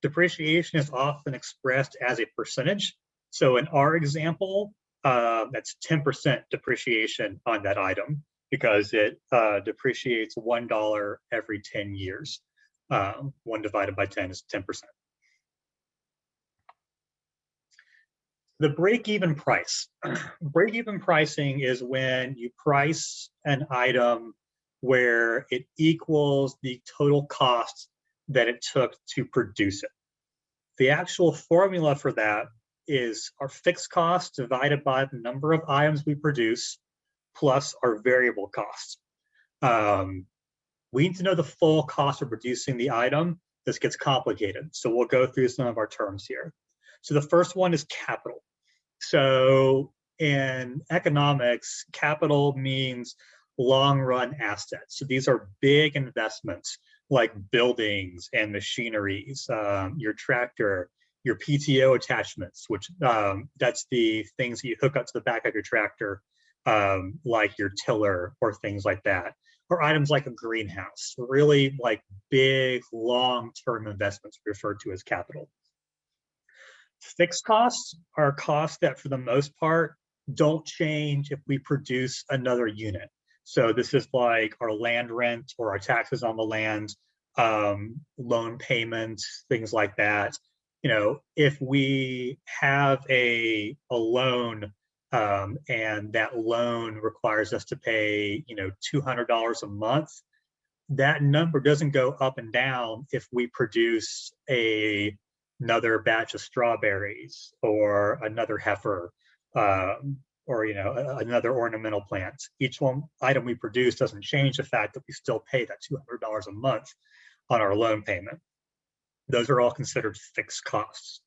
Depreciation is often expressed as a percentage. So in our example, that's 10% depreciation on that item because it depreciates $1 every 10 years. 1 divided by 10 is 10%. The break-even price. Break-even pricing is when you price an item where it equals the total cost that it took to produce it. The actual formula for that is our fixed cost divided by the number of items we produce plus our variable costs. We need to know the full cost of producing the item. This gets complicated, so we'll go through some of our terms here. So the first one is capital. So in economics, capital means long-run assets. So these are big investments like buildings and machineries, your tractor, your PTO attachments, which that's the things that you hook up to the back of your tractor, like your tiller or things like that, or items like a greenhouse, really like big long-term investments referred to as capital. Fixed costs are costs that for the most part don't change if we produce another unit. So this is like our land rent or our taxes on the land, loan payments, things like that. You know, if we have a loan and that loan requires us to pay, you know, $200 a month, that number doesn't go up and down if we produce another batch of strawberries or another heifer, or, you know, another ornamental plant. Each one item we produce doesn't change the fact that we still pay that $200 a month on our loan payment. Those are all considered fixed costs.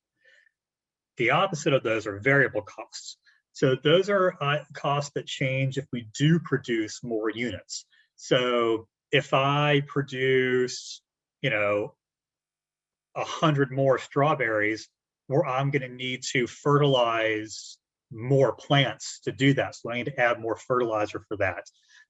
The opposite of those are variable costs. So those are costs that change if we do produce more units. So if I produce, 100 more strawberries, where I'm going to need to fertilize more plants to do that. So I need to add more fertilizer for that.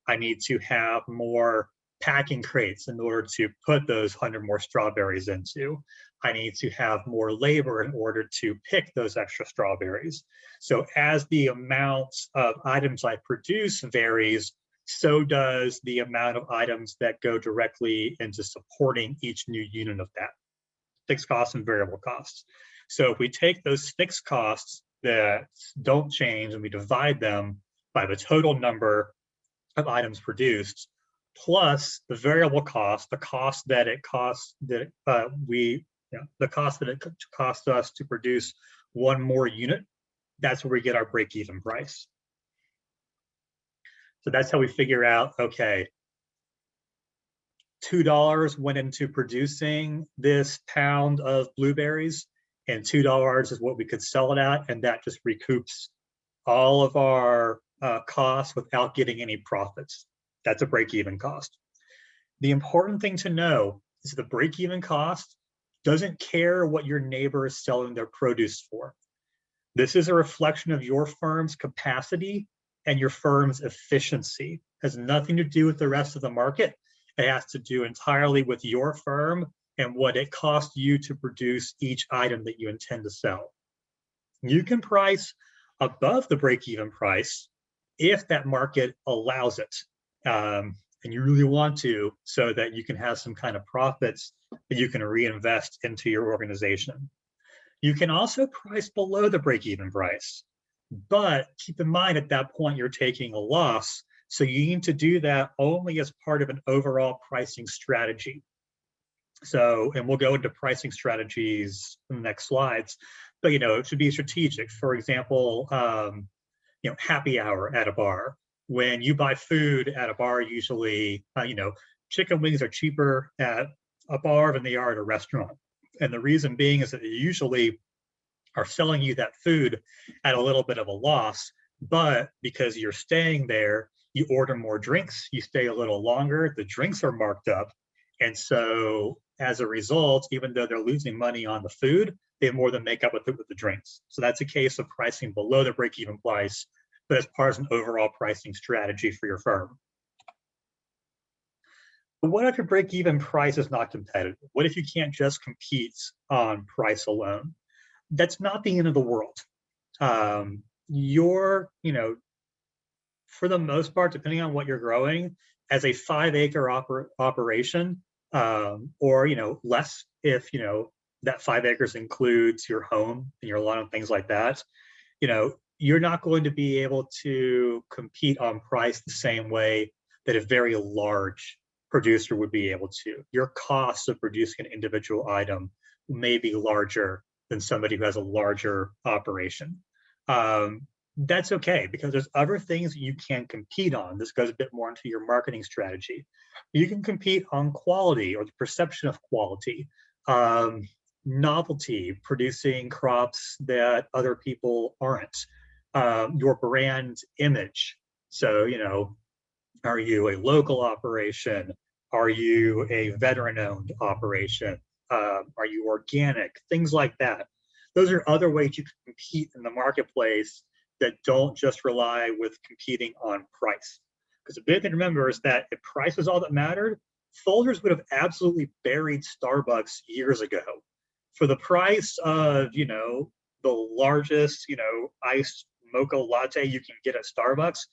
I need to have more packing crates in order to put those 100 more strawberries into. I need to have more labor in order to pick those extra strawberries. So as the amount of items I produce varies, so does the amount of items that go directly into supporting each new unit of that. Fixed costs and variable costs. So if we take those fixed costs that don't change and we divide them by the total number of items produced, plus the variable cost, the cost that it costs that the cost that it costs us to produce one more unit, that's where we get our break-even price. So that's how we figure out, okay, $2 went into producing this pound of blueberries, and $2 is what we could sell it at, and that just recoups all of our costs without getting any profits. That's a break-even cost. The important thing to know is the break-even cost doesn't care what your neighbor is selling their produce for. This is a reflection of your firm's capacity and your firm's efficiency. It has nothing to do with the rest of the market. It has to do entirely with your firm and what it costs you to produce each item that you intend to sell. You can price above the break-even price if that market allows it, and you really want to, so that you can have some kind of profits that you can reinvest into your organization. You can also price below the break-even price, but keep in mind at that point you're taking a loss, so you need to do that only as part of an overall pricing strategy. So, and we'll go into pricing strategies in the next slides, but it should be strategic. For example, happy hour at a bar. When you buy food at a bar, usually, chicken wings are cheaper at a bar than they are at a restaurant. And the reason being is that they usually are selling you that food at a little bit of a loss, but because you're staying there, you order more drinks, you stay a little longer, the drinks are marked up. And so as a result, even though they're losing money on the food, they more than make up with it with the drinks. So that's a case of pricing below the break-even price, but as part of an overall pricing strategy for your firm. But what if your break-even price is not competitive? What if you can't just compete on price alone? That's not the end of the world. For the most part, depending on what you're growing, as a 5-acre operation, or less, if that 5 acres includes your home and your lawn and things like that, you're not going to be able to compete on price the same way that a very large producer would be able to. Your costs of producing an individual item may be larger than somebody who has a larger operation. That's okay, because there's other things that you can compete on. This goes a bit more into your marketing strategy. You can compete on quality or the perception of quality, novelty, producing crops that other people aren't, your brand image. So, are you a local operation? Are you a veteran-owned operation? Are you organic? Things like that. Those are other ways you can compete in the marketplace that don't just rely with competing on price. Because the big thing to remember is that if price is all that mattered, Folgers would have absolutely buried Starbucks years ago. For the price of, the largest, iced mocha latte you can get at Starbucks,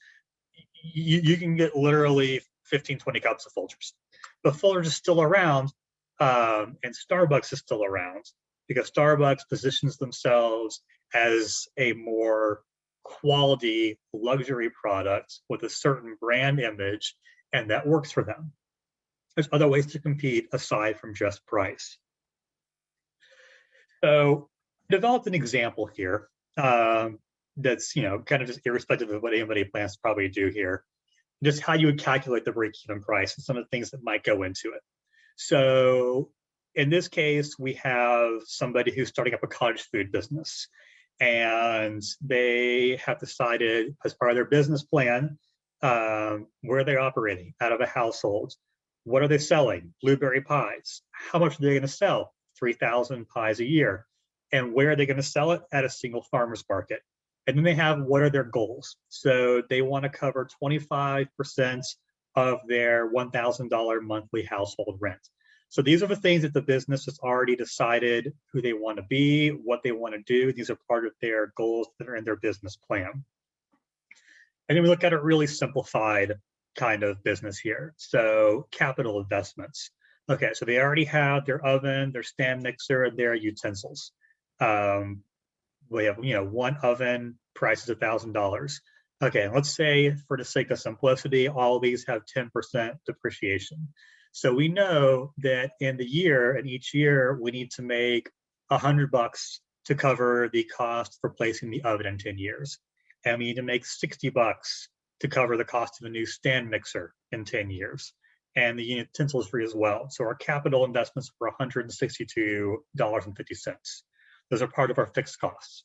you can get literally 15, 20 cups of Folgers. But Folgers is still around, and Starbucks is still around, because Starbucks positions themselves as a more quality luxury product with a certain brand image, and that works for them. There's other ways to compete aside from just price. So I developed an example here that's kind of just irrespective of what anybody plans to probably do here, just how you would calculate the break-even price and some of the things that might go into it. So in this case, we have somebody who's starting up a cottage food business, and they have decided as part of their business plan, where they're operating out of a household. What are they selling? Blueberry pies. How much are they going to sell? 3,000 pies a year. And where are they going to sell it? At a single farmer's market. And then they have, what are their goals? So they want to cover 25% of their $1,000 monthly household rent. So these are the things that the business has already decided who they want to be, what they want to do. These are part of their goals that are in their business plan. And then we look at a really simplified kind of business here. So capital investments. Okay, so they already have their oven, their stand mixer, and their utensils. We have, one oven, price is $1,000. Okay, let's say for the sake of simplicity, all of these have 10% depreciation. So we know that in the year, and each year, we need to make $100 to cover the cost for placing the oven in 10 years. And we need to make $60 to cover the cost of a new stand mixer in 10 years. And the utensils free as well. So our capital investments were $162.50. Those are part of our fixed costs.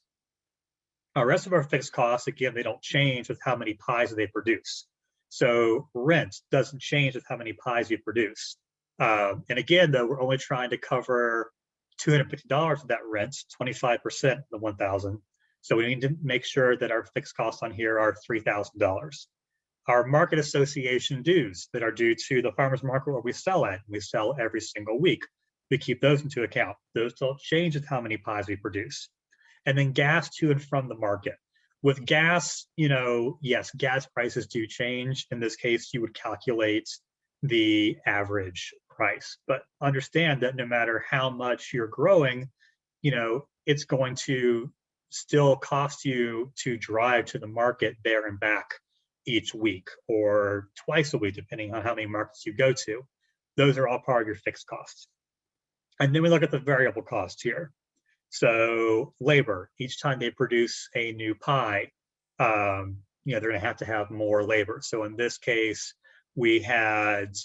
Our rest of our fixed costs, again, they don't change with how many pies they produce. So rent doesn't change with how many pies you produce. And again, though, we're only trying to cover $250 of that rent, 25% of the 1,000. So we need to make sure that our fixed costs on here are $3,000. Our market association dues that are due to the farmers market where we sell at, we sell every single week. We keep those into account. Those don't change with how many pies we produce. And then gas to and from the market. With gas, yes, gas prices do change. In this case, you would calculate the average price, but understand that no matter how much you're growing, it's going to still cost you to drive to the market there and back each week or twice a week, depending on how many markets you go to. Those are all part of your fixed costs. And then we look at the variable costs here. So labor, each time they produce a new pie, they're going to have more labor. So in this case, we had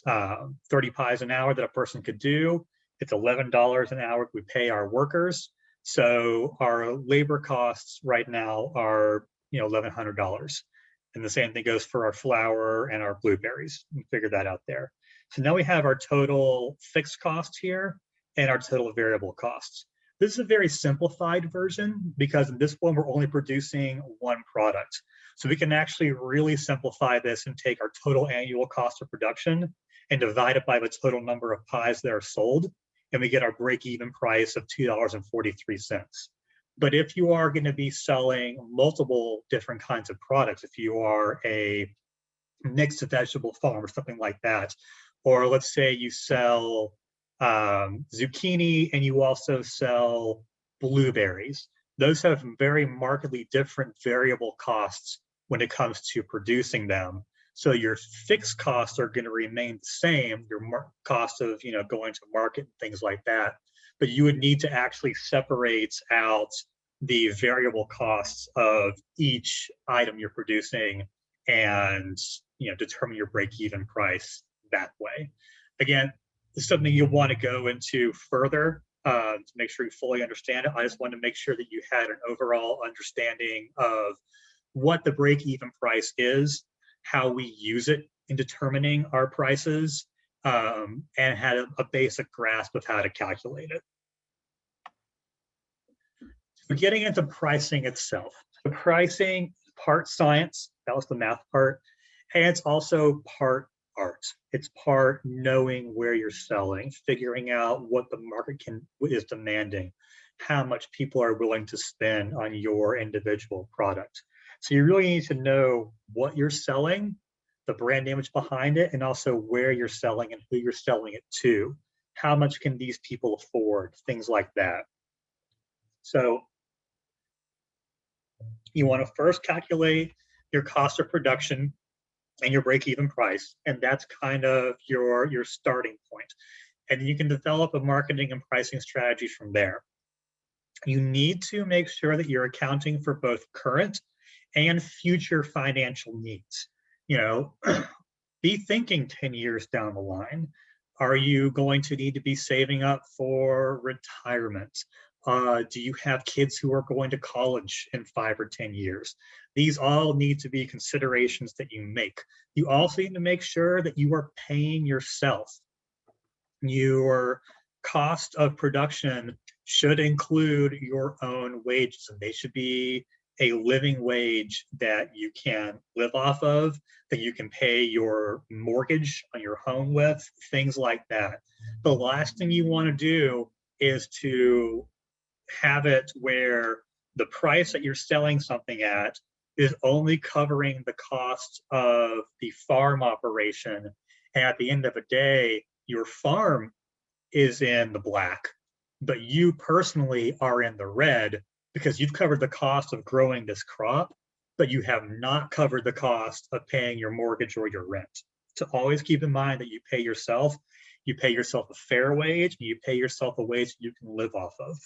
30 pies an hour that a person could do. It's $11 an hour we pay our workers. So our labor costs right now are $1,100. And the same thing goes for our flour and our blueberries. We figured that out there. So now we have our total fixed costs here and our total variable costs. This is a very simplified version because in this one, we're only producing one product. So we can actually really simplify this and take our total annual cost of production and divide it by the total number of pies that are sold. And we get our break-even price of $2.43. But if you are going to be selling multiple different kinds of products, if you are a mixed vegetable farm or something like that, or let's say you sell zucchini and you also sell blueberries, those have very markedly different variable costs when it comes to producing them. So your fixed costs are going to remain the same, your cost of going to market and things like that, but you would need to actually separate out the variable costs of each item you're producing and determine your break-even price that way. Again, this is something you'll want to go into further to make sure you fully understand it. I just wanted to make sure that you had an overall understanding of what the break-even price is, how we use it in determining our prices, and had a basic grasp of how to calculate it. So getting into pricing itself. The pricing is part science, that was the math part, and it's also part art. It's part knowing where you're selling, figuring out what the market is demanding, how much people are willing to spend on your individual product. So you really need to know what you're selling, the brand image behind it, and also where you're selling and who you're selling it to. How much can these people afford? Things like that. So you want to first calculate your cost of production and your break-even price, and that's kind of your starting point. And you can develop a marketing and pricing strategy from there. You need to make sure that you're accounting for both current and future financial needs. Be thinking 10 years down the line. Are you going to need to be saving up for retirement? Do you have kids who are going to college in 5 or 10 years? These all need to be considerations that you make. You also need to make sure that you are paying yourself. Your cost of production should include your own wages, and they should be a living wage that you can live off of, that you can pay your mortgage on your home with, things like that. The last thing you want to do is to have it where the price that you're selling something at is only covering the cost of the farm operation. And at the end of the day, your farm is in the black, but you personally are in the red because you've covered the cost of growing this crop, but you have not covered the cost of paying your mortgage or your rent. So always keep in mind that you pay yourself a fair wage, and you pay yourself a wage you can live off of.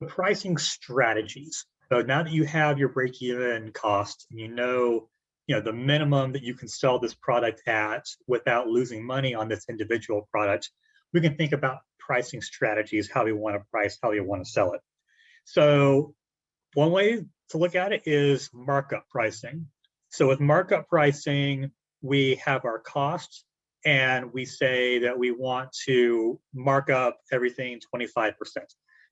Pricing strategies. So now that you have your break-even cost, and you know the minimum that you can sell this product at without losing money on this individual product, we can think about pricing strategies, how we want to price, how we want to sell it. So one way to look at it is markup pricing. So with markup pricing, we have our costs, and we say that we want to mark up everything 25%.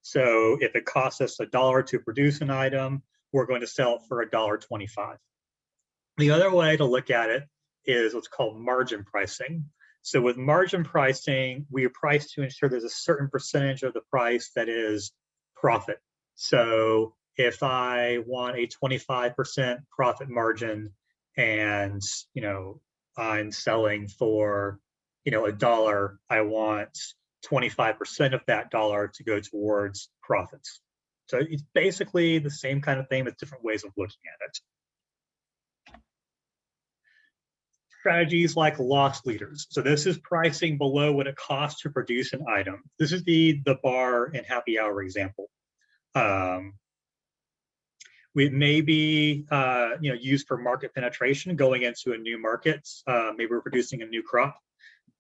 So if it costs us $1 to produce an item, we're going to sell it for $1.25. The other way to look at it is what's called margin pricing. So with margin pricing, we price to ensure there's a certain percentage of the price that is profit. So if I want a 25% profit margin, and I'm selling for $1, I want 25% of that dollar to go towards profits. So it's basically the same kind of thing with different ways of looking at it. Strategies like loss leaders. So this is pricing below what it costs to produce an item. This is the bar and happy hour example. We may be used for market penetration, going into a new market. Maybe we're producing a new crop,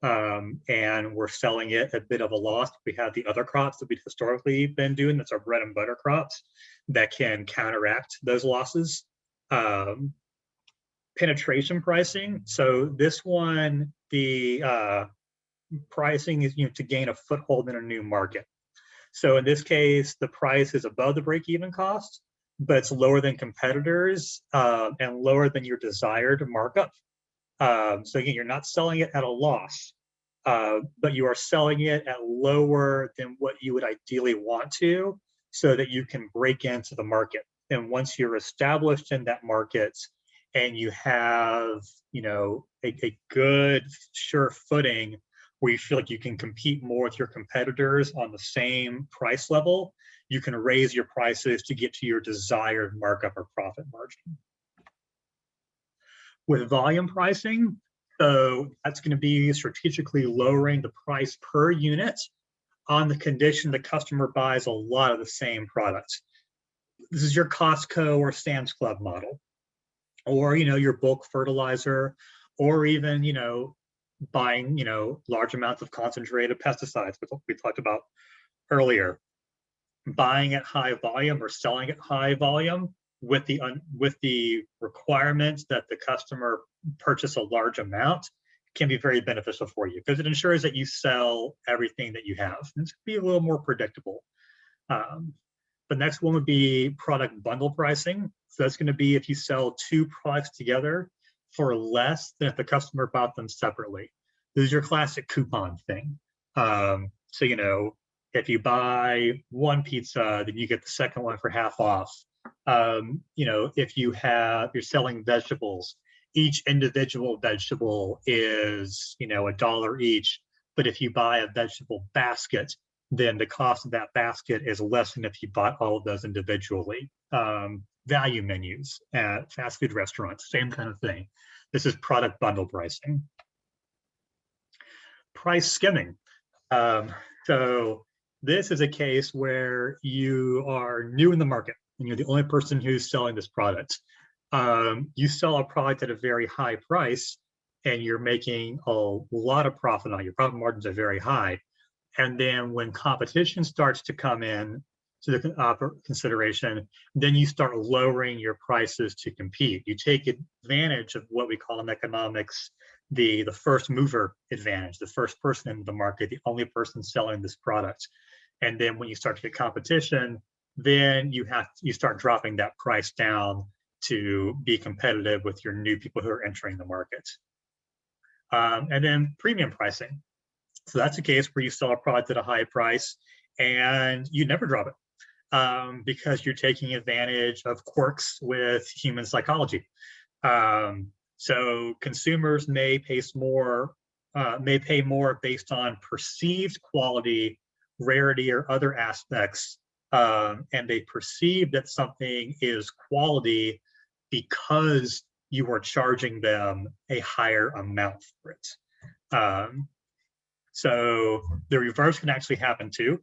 and we're selling it at a bit of a loss. We have the other crops that we've historically been doing, that's our bread and butter crops, that can counteract those losses. Penetration pricing. So this one, the pricing is to gain a foothold in a new market. So in this case, the price is above the break-even cost, but it's lower than competitors and lower than your desired markup. So again, you're not selling it at a loss, but you are selling it at lower than what you would ideally want to, so that you can break into the market. And once you're established in that market, and you have a good, sure footing where you feel like you can compete more with your competitors on the same price level, you can raise your prices to get to your desired markup or profit margin. With volume pricing, so that's going to be strategically lowering the price per unit on the condition the customer buys a lot of the same products. This is your Costco or Sam's Club model, or your bulk fertilizer, or even buying large amounts of concentrated pesticides, which we talked about earlier. Buying at high volume or selling at high volume with the requirement that the customer purchase a large amount can be very beneficial for you, because it ensures that you sell everything that you have. It's going to be a little more predictable. The next one would be product bundle pricing. So that's going to be if you sell two products together for less than if the customer bought them separately. This is your classic coupon thing. So, if you buy one pizza, then you get the second one for half off. If you're selling vegetables, each individual vegetable is, $1 each. But if you buy a vegetable basket, then the cost of that basket is less than if you bought all of those individually. Value menus at fast food restaurants, same kind of thing. This is product bundle pricing. Price skimming. So this is a case where you are new in the market and you're the only person who's selling this product. You sell a product at a very high price, and you're making a lot of profit on it. Your profit margins are very high. And then when competition starts to come in to the consideration, then you start lowering your prices to compete. You take advantage of what we call in economics the first mover advantage, the first person in the market, the only person selling this product. And then when you start to get competition, then you start dropping that price down to be competitive with your new people who are entering the market. And then premium pricing. So that's a case where you sell a product at a high price and you never drop it because you're taking advantage of quirks with human psychology. So consumers may pay more based on perceived quality, rarity, or other aspects, and they perceive that something is quality because you are charging them a higher amount for it. So the reverse can actually happen too,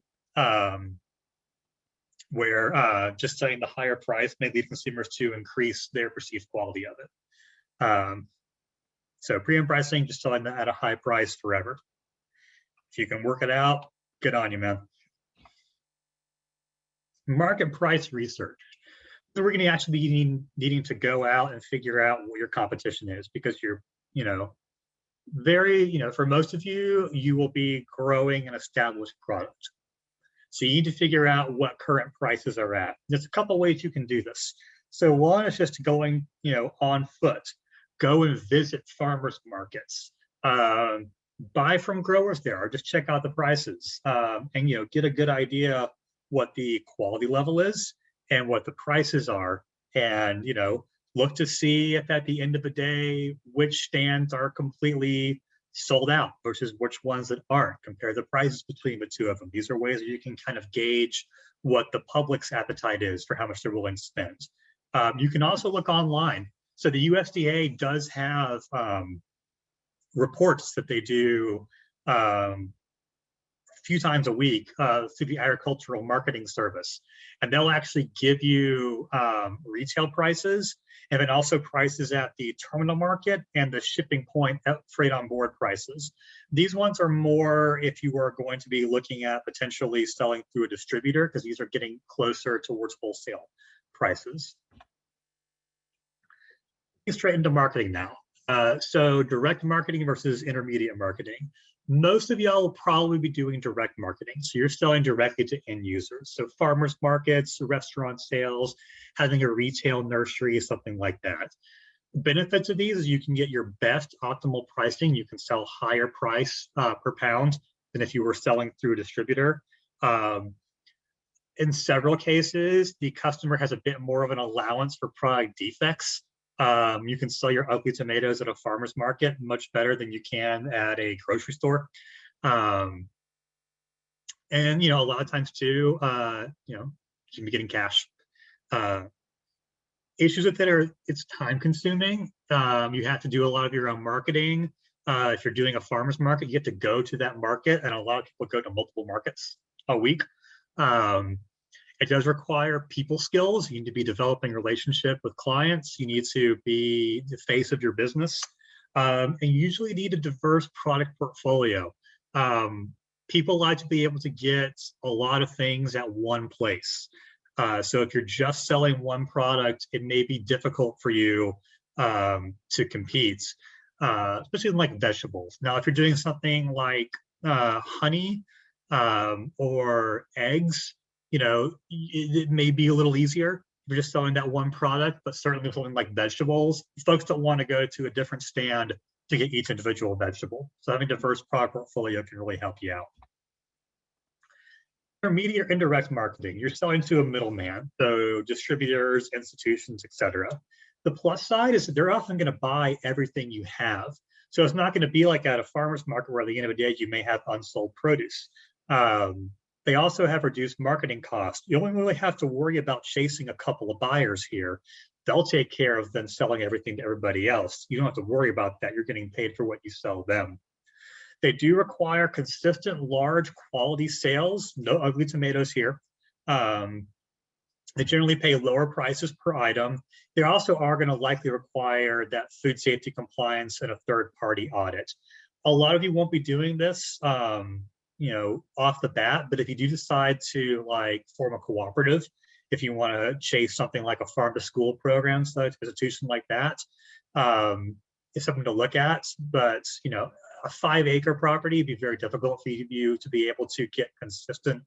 where just setting the higher price may lead consumers to increase their perceived quality of it. So premium pricing, just selling that at a high price forever. If you can work it out, good on you, man. Market price research. So we're going to actually be needing to go out and figure out what your competition is, because you're, for most of you, you will be growing an established product. So you need to figure out what current prices are at. There's a couple ways you can do this. So one is just going, on foot. Go and visit farmers markets. Buy from growers there, or just check out the prices, and get a good idea what the quality level is and what the prices are, and look to see if at the end of the day which stands are completely sold out versus which ones that aren't. Compare the prices between the two of them. These are ways that you can kind of gauge what the public's appetite is for how much they're willing to spend. You can also look online. So the USDA does have reports that they do a few times a week through the Agricultural Marketing Service. And they'll actually give you retail prices, and then also prices at the terminal market and the shipping point at freight on board prices. These ones are more if you are going to be looking at potentially selling through a distributor, because these are getting closer towards wholesale prices. Straight into marketing now. So direct marketing versus intermediate marketing. Most of y'all will probably be doing direct marketing. So you're selling directly to end users. So farmers markets, restaurant sales, having a retail nursery, something like that. The benefits of these is you can get your best optimal pricing. You can sell higher price per pound than if you were selling through a distributor. In several cases, the customer has a bit more of an allowance for product defects. You can sell your ugly tomatoes at a farmer's market much better than you can at a grocery store. And, a lot of times too, you can be getting cash. Issues with it are it's time consuming. You have to do a lot of your own marketing. If you're doing a farmer's market, you have to go to that market, and a lot of people go to multiple markets a week. It does require people skills. You need to be developing a relationship with clients. You need to be the face of your business. And you usually need a diverse product portfolio. People like to be able to get a lot of things at one place. So if you're just selling one product, it may be difficult for you to compete, especially in like vegetables. Now, if you're doing something like honey or eggs, it may be a little easier. You're just selling that one product, but certainly something like vegetables, folks don't want to go to a different stand to get each individual vegetable. So having a diverse product portfolio can really help you out. Intermediate or indirect marketing, you're selling to a middleman, so distributors, institutions, etc. The plus side is that they're often going to buy everything you have. So it's not going to be like at a farmer's market where at the end of the day, you may have unsold produce. They also have reduced marketing costs. You only really have to worry about chasing a couple of buyers here. They'll take care of them selling everything to everybody else. You don't have to worry about that. You're getting paid for what you sell them. They do require consistent, large quality sales. No ugly tomatoes here. They generally pay lower prices per item. They also are going to likely require that food safety compliance and a third-party audit. A lot of you won't be doing this, off the bat, but if you do decide to like form a cooperative, if you want to chase something like a farm to school program, so institution like that, it's something to look at. But a 5-acre property would be very difficult for you to be able to get consistent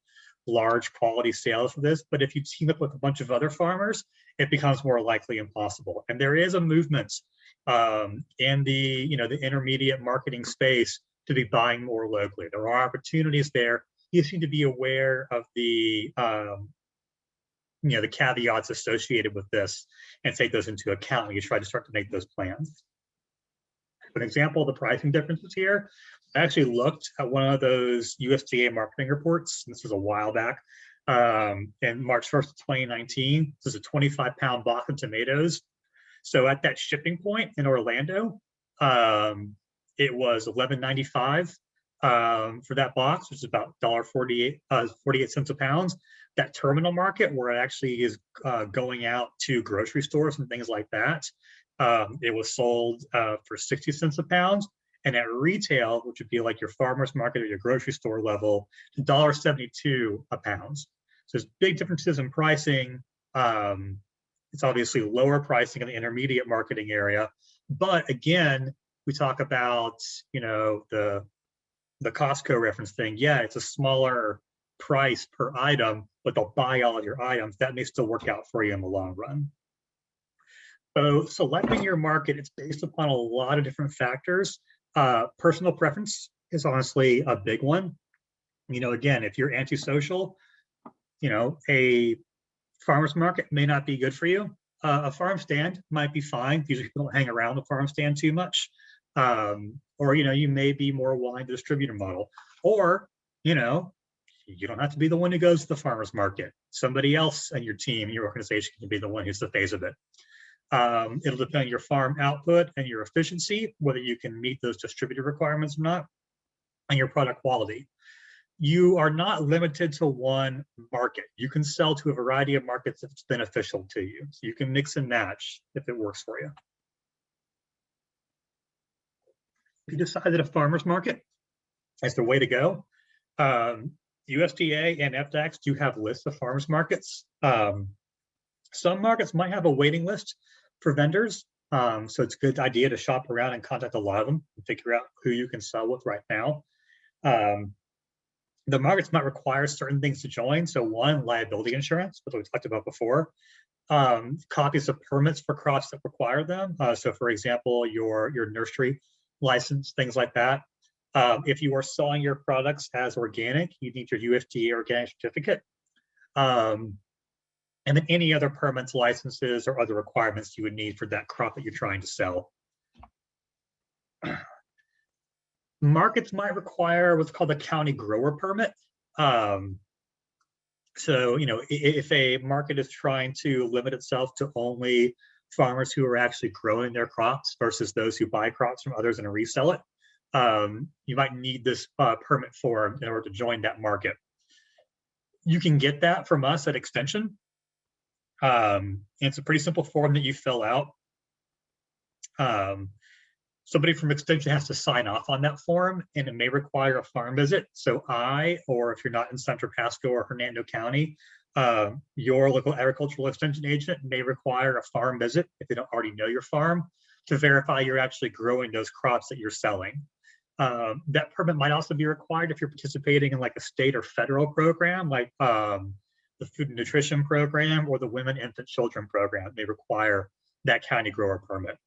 large quality sales for this. But if you team up with a bunch of other farmers, it becomes more likely impossible. And there is a movement in the intermediate marketing space to be buying more locally. There are opportunities there. You just need to be aware of the the caveats associated with this and take those into account when you try to start to make those plans. For an example of the pricing differences here, I actually looked at one of those USDA marketing reports. This was a while back, in March 1st of 2019. This is a 25-pound box of tomatoes. So at that shipping point in Orlando, it was $11.95 for that box, which is about $1.48, 48 cents a pound. That terminal market, where it actually is going out to grocery stores and things like that, it was sold for 60 cents a pound. And at retail, which would be like your farmer's market or your grocery store level, $1.72 a pound. So there's big differences in pricing. It's obviously lower pricing in the intermediate marketing area. But again, we talk about, the Costco reference thing. Yeah, it's a smaller price per item, but they'll buy all of your items. That may still work out for you in the long run. So selecting your market, it's based upon a lot of different factors. Personal preference is honestly a big one. Again, if you're antisocial, a farmer's market may not be good for you. A farm stand might be fine. Usually people don't hang around the farm stand too much. Or, you may be more aligned to the distributor model. Or, you don't have to be the one who goes to the farmer's market. Somebody else in your team, your organization can be the one who's the face of it. It'll depend on your farm output and your efficiency, whether you can meet those distributor requirements or not, and your product quality. You are not limited to one market. You can sell to a variety of markets if it's beneficial to you. So you can mix and match if it works for you. If you decide that a farmer's market is the way to go, USDA and FDAX do have lists of farmers markets. Some markets might have a waiting list for vendors. So it's a good idea to shop around and contact a lot of them and figure out who you can sell with right now. The markets might require certain things to join. So one, liability insurance, which we talked about before. Copies of permits for crops that require them. So for example, your nursery license, things like that. If you are selling your products as organic, you need your USDA organic certificate. And then any other permits, licenses, or other requirements you would need for that crop that you're trying to sell. Markets might require what's called a county grower permit. So, if a market is trying to limit itself to only farmers who are actually growing their crops versus those who buy crops from others and resell it, you might need this permit form in order to join that market. You can get that from us at Extension. It's a pretty simple form that you fill out. Somebody from Extension has to sign off on that form, and it may require a farm visit. So or if you're not in Central Pasco or Hernando County, your local agricultural extension agent may require a farm visit if they don't already know your farm to verify you're actually growing those crops that you're selling. That permit might also be required if you're participating in like a state or federal program, like the Food and Nutrition Program or the Women, Infant, Children Program. They require that county grower permit.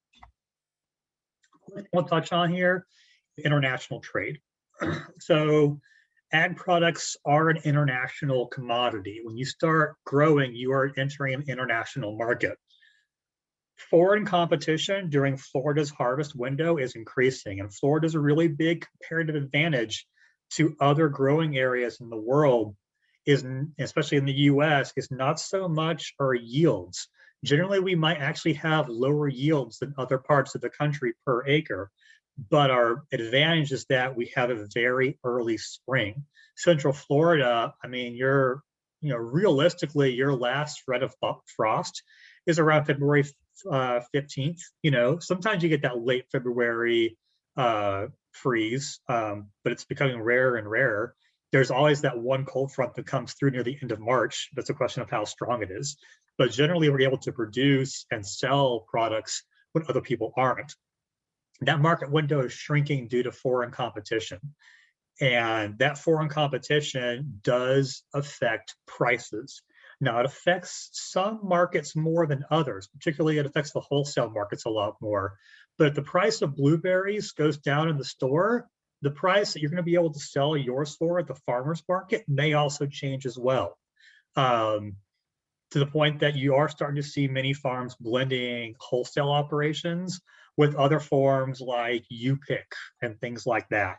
We'll touch on here, international trade. So ag products are an international commodity. When you start growing, you are entering an international market. Foreign competition during Florida's harvest window is increasing, and Florida's a really big comparative advantage to other growing areas in the world, especially in the US, is not so much our yields. Generally, we might actually have lower yields than other parts of the country per acre, but our advantage is that we have a very early spring. Central Florida, I mean, you're realistically, your last threat of frost is around February 15th. Sometimes you get that late February freeze, but it's becoming rarer and rarer. There's always that one cold front that comes through near the end of March. That's a question of how strong it is. But generally, we're able to produce and sell products when other people aren't. That market window is shrinking due to foreign competition. And that foreign competition does affect prices. Now, it affects some markets more than others, particularly it affects the wholesale markets a lot more. But if the price of blueberries goes down in the store, the price that you're going to be able to sell yours for at the farmer's market may also change as well. To the point that you are starting to see many farms blending wholesale operations with other forms like U-Pick and things like that.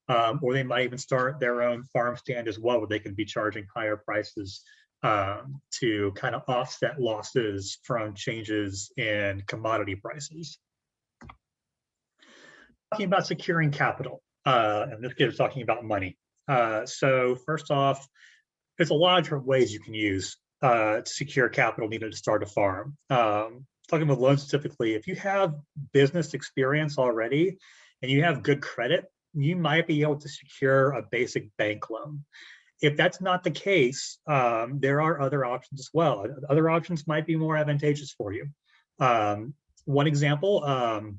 Or they might even start their own farm stand as well, where they can be charging higher prices to kind of offset losses from changes in commodity prices. Talking about securing capital, and this case is talking about money. So first off, there's a lot of different ways you can use to secure capital needed to start a farm. Talking about loans typically, if you have business experience already and you have good credit, you might be able to secure a basic bank loan. If that's not the case, there are other options as well. Other options might be more advantageous for you. One example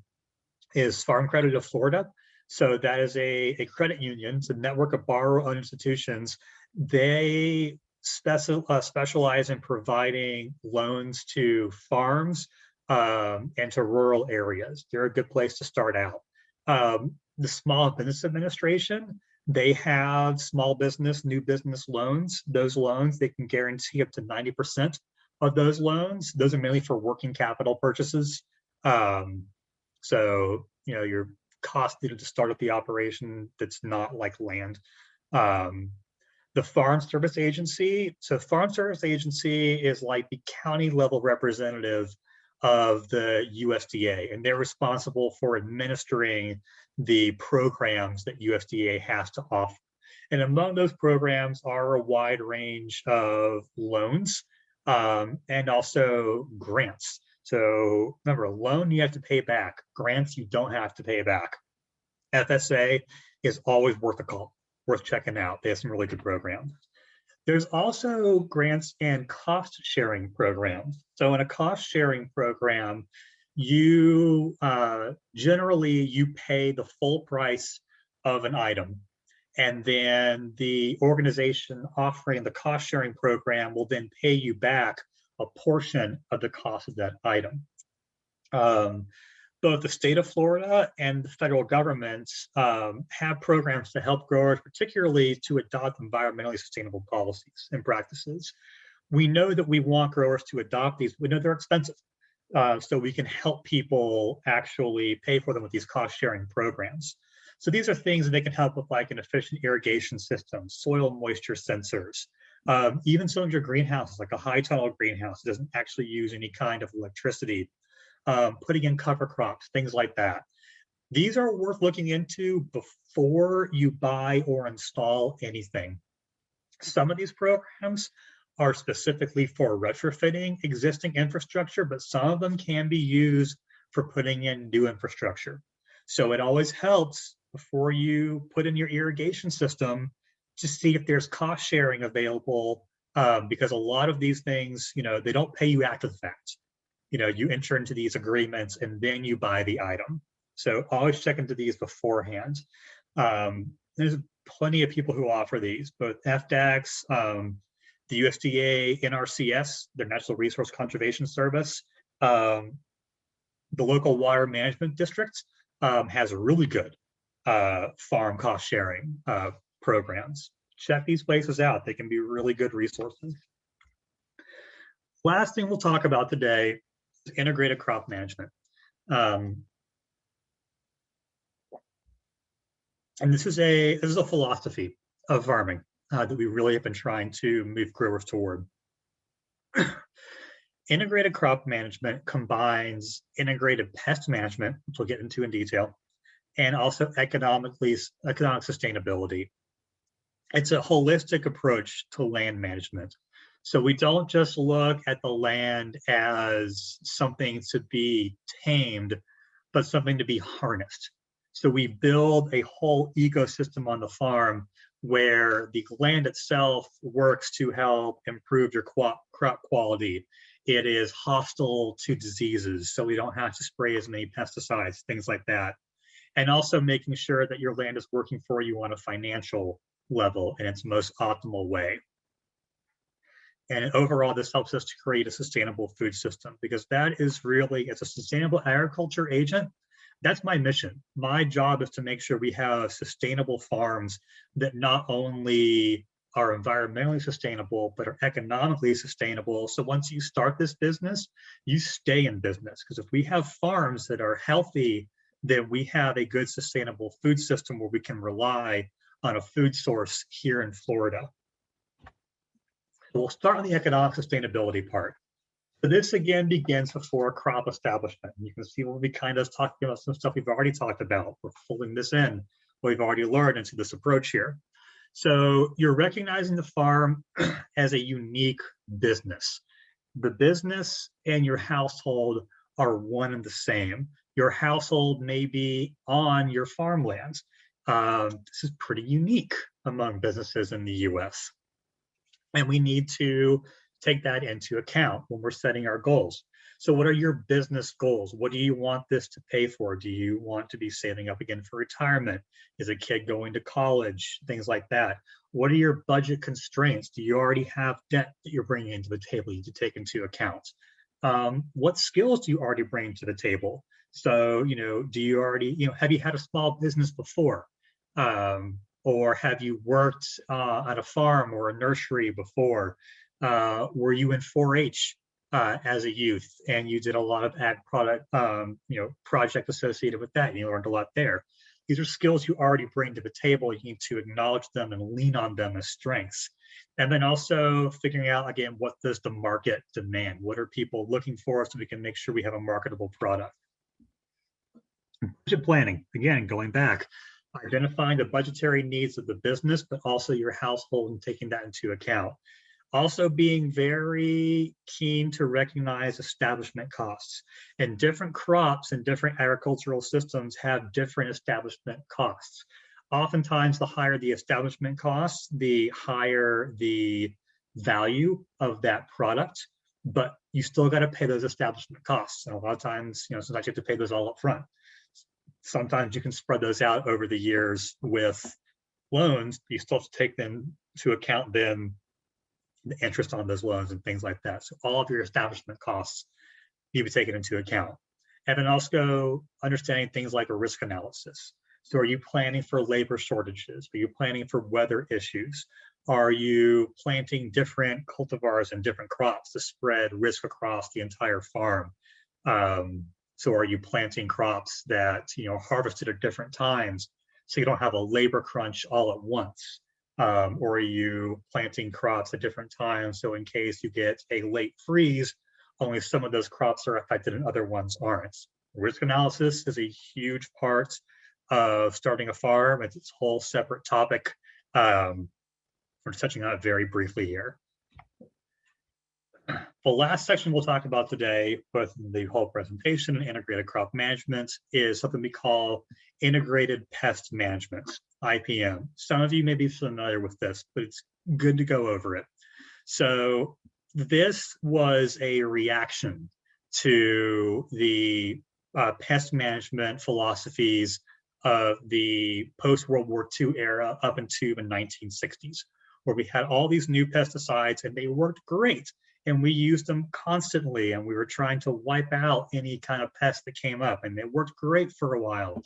is Farm Credit of Florida. So that is a credit union. It's a network of borrower-owned institutions. They specialize in providing loans to farms and to rural areas. They're a good place to start out. The Small Business Administration, they have small business, new business loans. Those loans, they can guarantee up to 90% of those loans. Those are mainly for working capital purchases. So, your cost needed to start up the operation that's not like land. The Farm Service Agency. So Farm Service Agency is like the county level representative of the USDA, and they're responsible for administering the programs that USDA has to offer. And among those programs are a wide range of loans and also grants. So remember, a loan you have to pay back, grants you don't have to pay back. FSA is always worth a call, worth checking out. They have some really good programs. There's also grants and cost sharing programs. So in a cost sharing program, you generally you pay the full price of an item, and then the organization offering the cost sharing program will then pay you back a portion of the cost of that item. Both the state of Florida and the federal government have programs to help growers, particularly to adopt environmentally sustainable policies and practices. We know that we want growers to adopt these. We know they're expensive. So we can help people actually pay for them with these cost sharing programs. So these are things that they can help with, like an efficient irrigation system, soil moisture sensors, even some of your greenhouses, like a high tunnel greenhouse that doesn't actually use any kind of electricity. Putting in cover crops, things like that. These are worth looking into before you buy or install anything. Some of these programs are specifically for retrofitting existing infrastructure, but some of them can be used for putting in new infrastructure. So it always helps before you put in your irrigation system to see if there's cost sharing available, because a lot of these things, they don't pay you after the fact. You enter into these agreements and then you buy the item. So always check into these beforehand. There's plenty of people who offer these, both FDACS, the USDA, NRCS, their Natural Resource Conservation Service. The local water management district has really good farm cost sharing programs. Check these places out. They can be really good resources. Last thing we'll talk about today, integrated crop management. And this is a philosophy of farming that we really have been trying to move growers toward. Integrated crop management combines integrated pest management, which we'll get into in detail, and also economic sustainability. it's a holistic approach to land management. So we don't just look at the land as something to be tamed, but something to be harnessed. So we build a whole ecosystem on the farm where the land itself works to help improve your crop quality. It is hostile to diseases, so we don't have to spray as many pesticides, things like that. And also making sure that your land is working for you on a financial level in its most optimal way. And overall, this helps us to create a sustainable food system, because that is really, as a sustainable agriculture agent, that's my mission. My job is to make sure we have sustainable farms that not only are environmentally sustainable, but are economically sustainable. So once you start this business, you stay in business. Because if we have farms that are healthy, then we have a good sustainable food system where we can rely on a food source here in Florida. We'll start on the economic sustainability part. So this again begins before crop establishment. You can see we'll be kind of talking about some stuff we've already talked about. We're folding this in, what we've already learned into this approach here. So you're recognizing the farm as a unique business. The business and your household are one and the same. Your household may be on your farmlands. This is pretty unique among businesses in the US. And we need to take that into account when we're setting our goals. So what are your business goals? What do you want this to pay for? Do you want to be saving up again for retirement? Is a kid going to college? Things like that. What are your budget constraints? Do you already have debt that you're bringing into the table you need to take into account? What skills do you already bring to the table? So, do you already, have you had a small business before? Or have you worked on a farm or a nursery before? Were you in 4-H as a youth and you did a lot of ag product, project associated with that, and you learned a lot there? These are skills you already bring to the table. You need to acknowledge them and lean on them as strengths. And then also figuring out, again, what does the market demand? What are people looking for so we can make sure we have a marketable product? Budget planning, again, going back, identifying the budgetary needs of the business, but also your household and taking that into account. Also being very keen to recognize establishment costs. And different crops and different agricultural systems have different establishment costs. Oftentimes, the higher the establishment costs, the higher the value of that product, but you still got to pay those establishment costs. And a lot of times, sometimes you have to pay those all up front. Sometimes you can spread those out over the years with loans. You still have to take them to account then the interest on those loans and things like that. So all of your establishment costs need to be taken into account. And then also understanding things like a risk analysis. So are you planning for labor shortages? Are you planning for weather issues? Are you planting different cultivars and different crops to spread risk across the entire farm? So are you planting crops that harvested at different times so you don't have a labor crunch all at once? Or are you planting crops at different times so in case you get a late freeze, only some of those crops are affected and other ones aren't? Risk analysis is a huge part of starting a farm. It's its whole separate topic. We're touching on it very briefly here. The last section we'll talk about today, both in the whole presentation and integrated crop management, is something we call integrated pest management, IPM. Some of you may be familiar with this, but it's good to go over it. So this was a reaction to the pest management philosophies of the post-World War II era up into the 1960s, where we had all these new pesticides and they worked great. And we used them constantly, and we were trying to wipe out any kind of pest that came up, and it worked great for a while.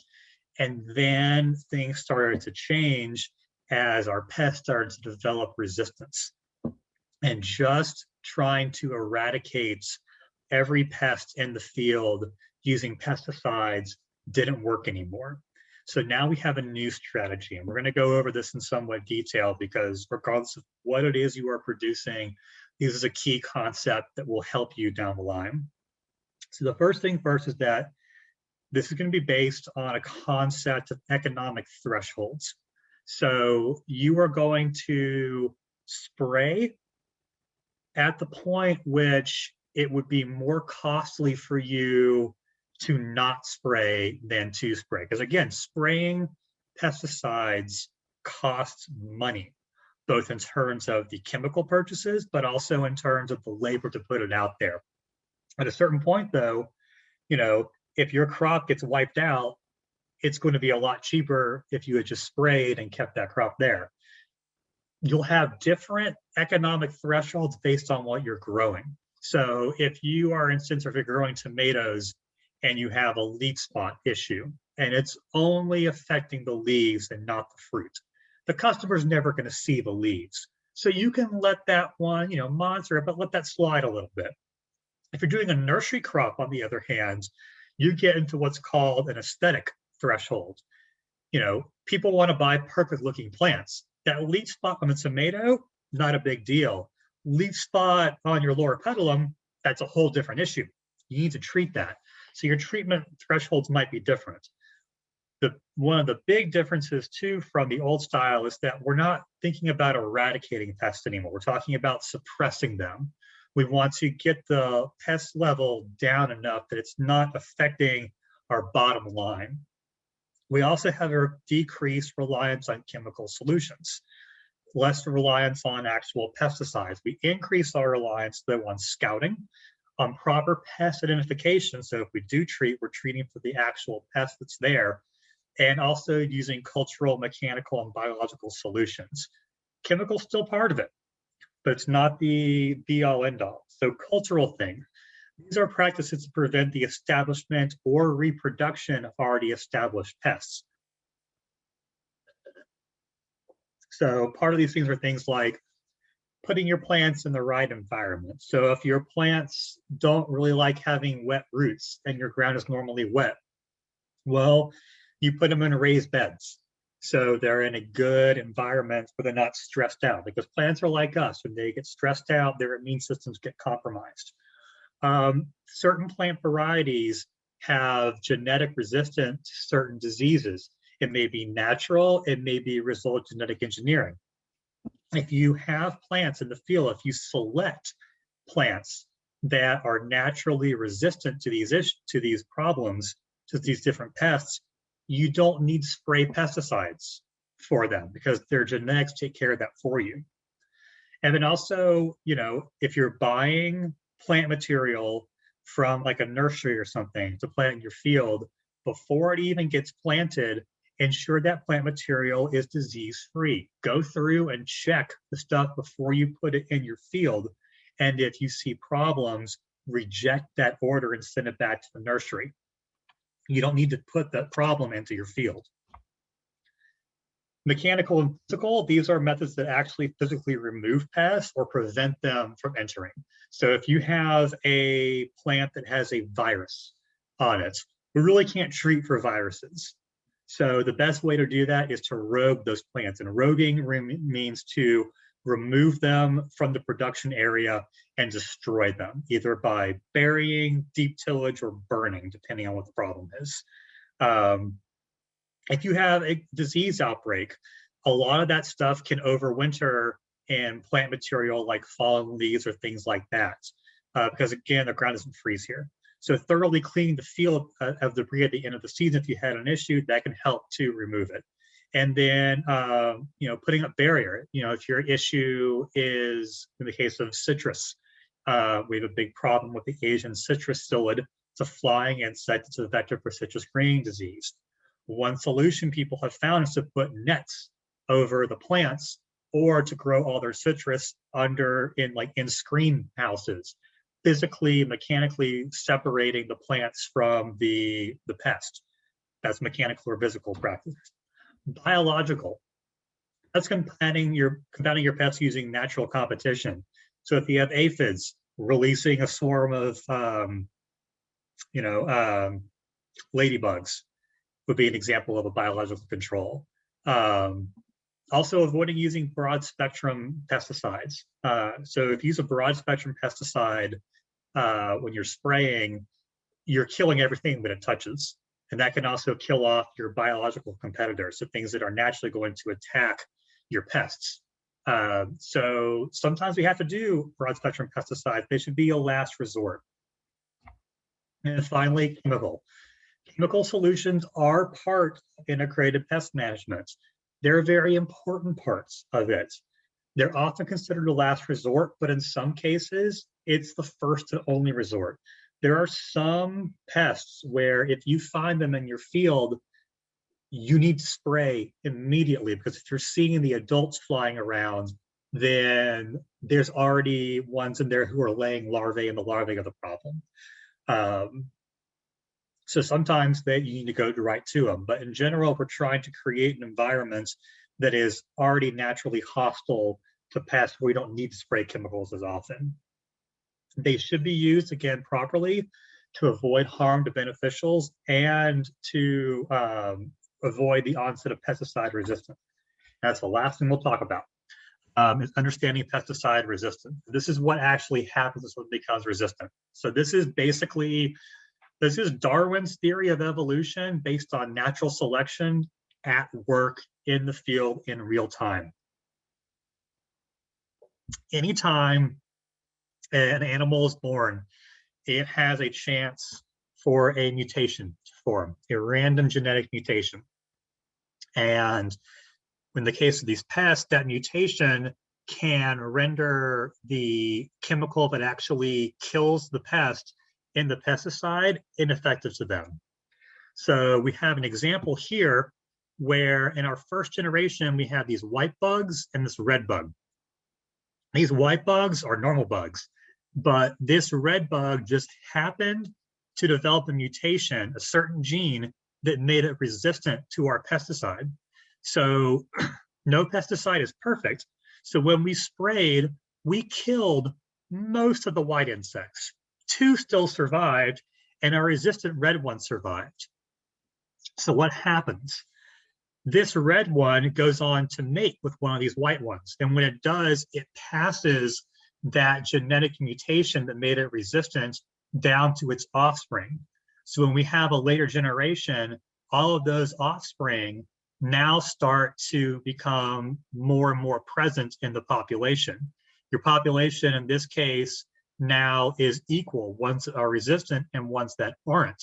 And then things started to change as our pests started to develop resistance. And just trying to eradicate every pest in the field using pesticides didn't work anymore. So now we have a new strategy, and we're going to go over this in somewhat detail because regardless of what it is you are producing, this is a key concept that will help you down the line. So the first thing first is that this is going to be based on a concept of economic thresholds. So you are going to spray at the point which it would be more costly for you to not spray than to spray. Because again, spraying pesticides costs money, both in terms of the chemical purchases, but also in terms of the labor to put it out there. At a certain point, though, if your crop gets wiped out, it's going to be a lot cheaper if you had just sprayed and kept that crop there. You'll have different economic thresholds based on what you're growing. So if you are, instance, if you're growing tomatoes and you have a leaf spot issue, and it's only affecting the leaves and not the fruit, the customer's never going to see the leaves. So you can let that one, monitor it, but let that slide a little bit. If you're doing a nursery crop, on the other hand, you get into what's called an aesthetic threshold. People want to buy perfect looking plants. That leaf spot on the tomato, not a big deal. Leaf spot on your lower petalum, that's a whole different issue. You need to treat that. So your treatment thresholds might be different. One of the big differences too from the old style is that we're not thinking about eradicating pests anymore. We're talking about suppressing them. We want to get the pest level down enough that it's not affecting our bottom line. We also have a decreased reliance on chemical solutions, less reliance on actual pesticides. We increase our reliance though on scouting, on proper pest identification. So if we do treat, we're treating for the actual pest that's there, and also using cultural, mechanical, and biological solutions. Chemical's still part of it, but it's not the be-all, end-all. So cultural things. These are practices to prevent the establishment or reproduction of already established pests. So part of these things are things like putting your plants in the right environment. So if your plants don't really like having wet roots and your ground is normally wet, well, you put them in raised beds. So they're in a good environment where they're not stressed out, because plants are like us. When they get stressed out, their immune systems get compromised. Certain plant varieties have genetic resistance to certain diseases. It may be natural, it may be a result of genetic engineering. If you have plants in the field, if you select plants that are naturally resistant to these problems, to these different pests, you don't need to spray pesticides for them because their genetics take care of that for you. And then also, if you're buying plant material from like a nursery or something to plant in your field, before it even gets planted, ensure that plant material is disease-free. Go through and check the stuff before you put it in your field. And if you see problems, reject that order and send it back to the nursery. You don't need to put that problem into your field. Mechanical and physical, these are methods that actually physically remove pests or prevent them from entering. So if you have a plant that has a virus on it, we really can't treat for viruses. So the best way to do that is to rogue those plants. And roguing means to remove them from the production area and destroy them, either by burying, deep tillage, or burning, depending on what the problem is. If you have a disease outbreak, a lot of that stuff can overwinter in plant material like fallen leaves or things like that, because again, the ground doesn't freeze here. So thoroughly cleaning the field of debris at the end of the season, if you had an issue, that can help to remove it. And then, putting up barrier. If your issue is, in the case of citrus, we have a big problem with the Asian citrus psyllid. It's a flying insect. It's a vector for citrus greening disease. One solution people have found is to put nets over the plants, or to grow all their citrus in screen houses, physically, mechanically separating the plants from the pest. That's mechanical or physical practice. Biological, that's combating your pests using natural competition. So if you have aphids releasing a swarm of ladybugs would be an example of a biological control. Also avoiding using broad spectrum pesticides. So if you use a broad spectrum pesticide when you're spraying, you're killing everything that it touches. And that can also kill off your biological competitors, so things that are naturally going to attack your pests. So sometimes we have to do broad spectrum pesticides. They should be a last resort. And finally, chemical. Chemical solutions are part of integrated pest management. They're very important parts of it. They're often considered a last resort, but in some cases, it's the first and only resort. There are some pests where if you find them in your field, you need to spray immediately, because if you're seeing the adults flying around, then there's already ones in there who are laying larvae, and the larvae are the problem. So sometimes you need to go right to them. But in general, we're trying to create an environment that is already naturally hostile to pests where we don't need to spray chemicals as often. They should be used, again, properly to avoid harm to beneficials and to avoid the onset of pesticide resistance. That's the last thing we'll talk about, is understanding pesticide resistance. This is what actually happens when it becomes resistant. So this is Darwin's theory of evolution based on natural selection at work in the field in real time. Anytime an animal is born, it has a chance for a mutation to form, a random genetic mutation. And in the case of these pests, that mutation can render the chemical that actually kills the pest in the pesticide ineffective to them. So we have an example here where in our first generation, we have these white bugs and this red bug. These white bugs are normal bugs, but this red bug just happened to develop a mutation, a certain gene that made it resistant to our pesticide. So no pesticide is perfect. So when we sprayed, we killed most of the white insects. 2 still survived, and our resistant red one survived. So what happens? This red one goes on to mate with one of these white ones. And when it does, it passes that genetic mutation that made it resistant down to its offspring. So when we have a later generation, all of those offspring now start to become more and more present in the population. Your population in this case now is equal, ones that are resistant and ones that aren't.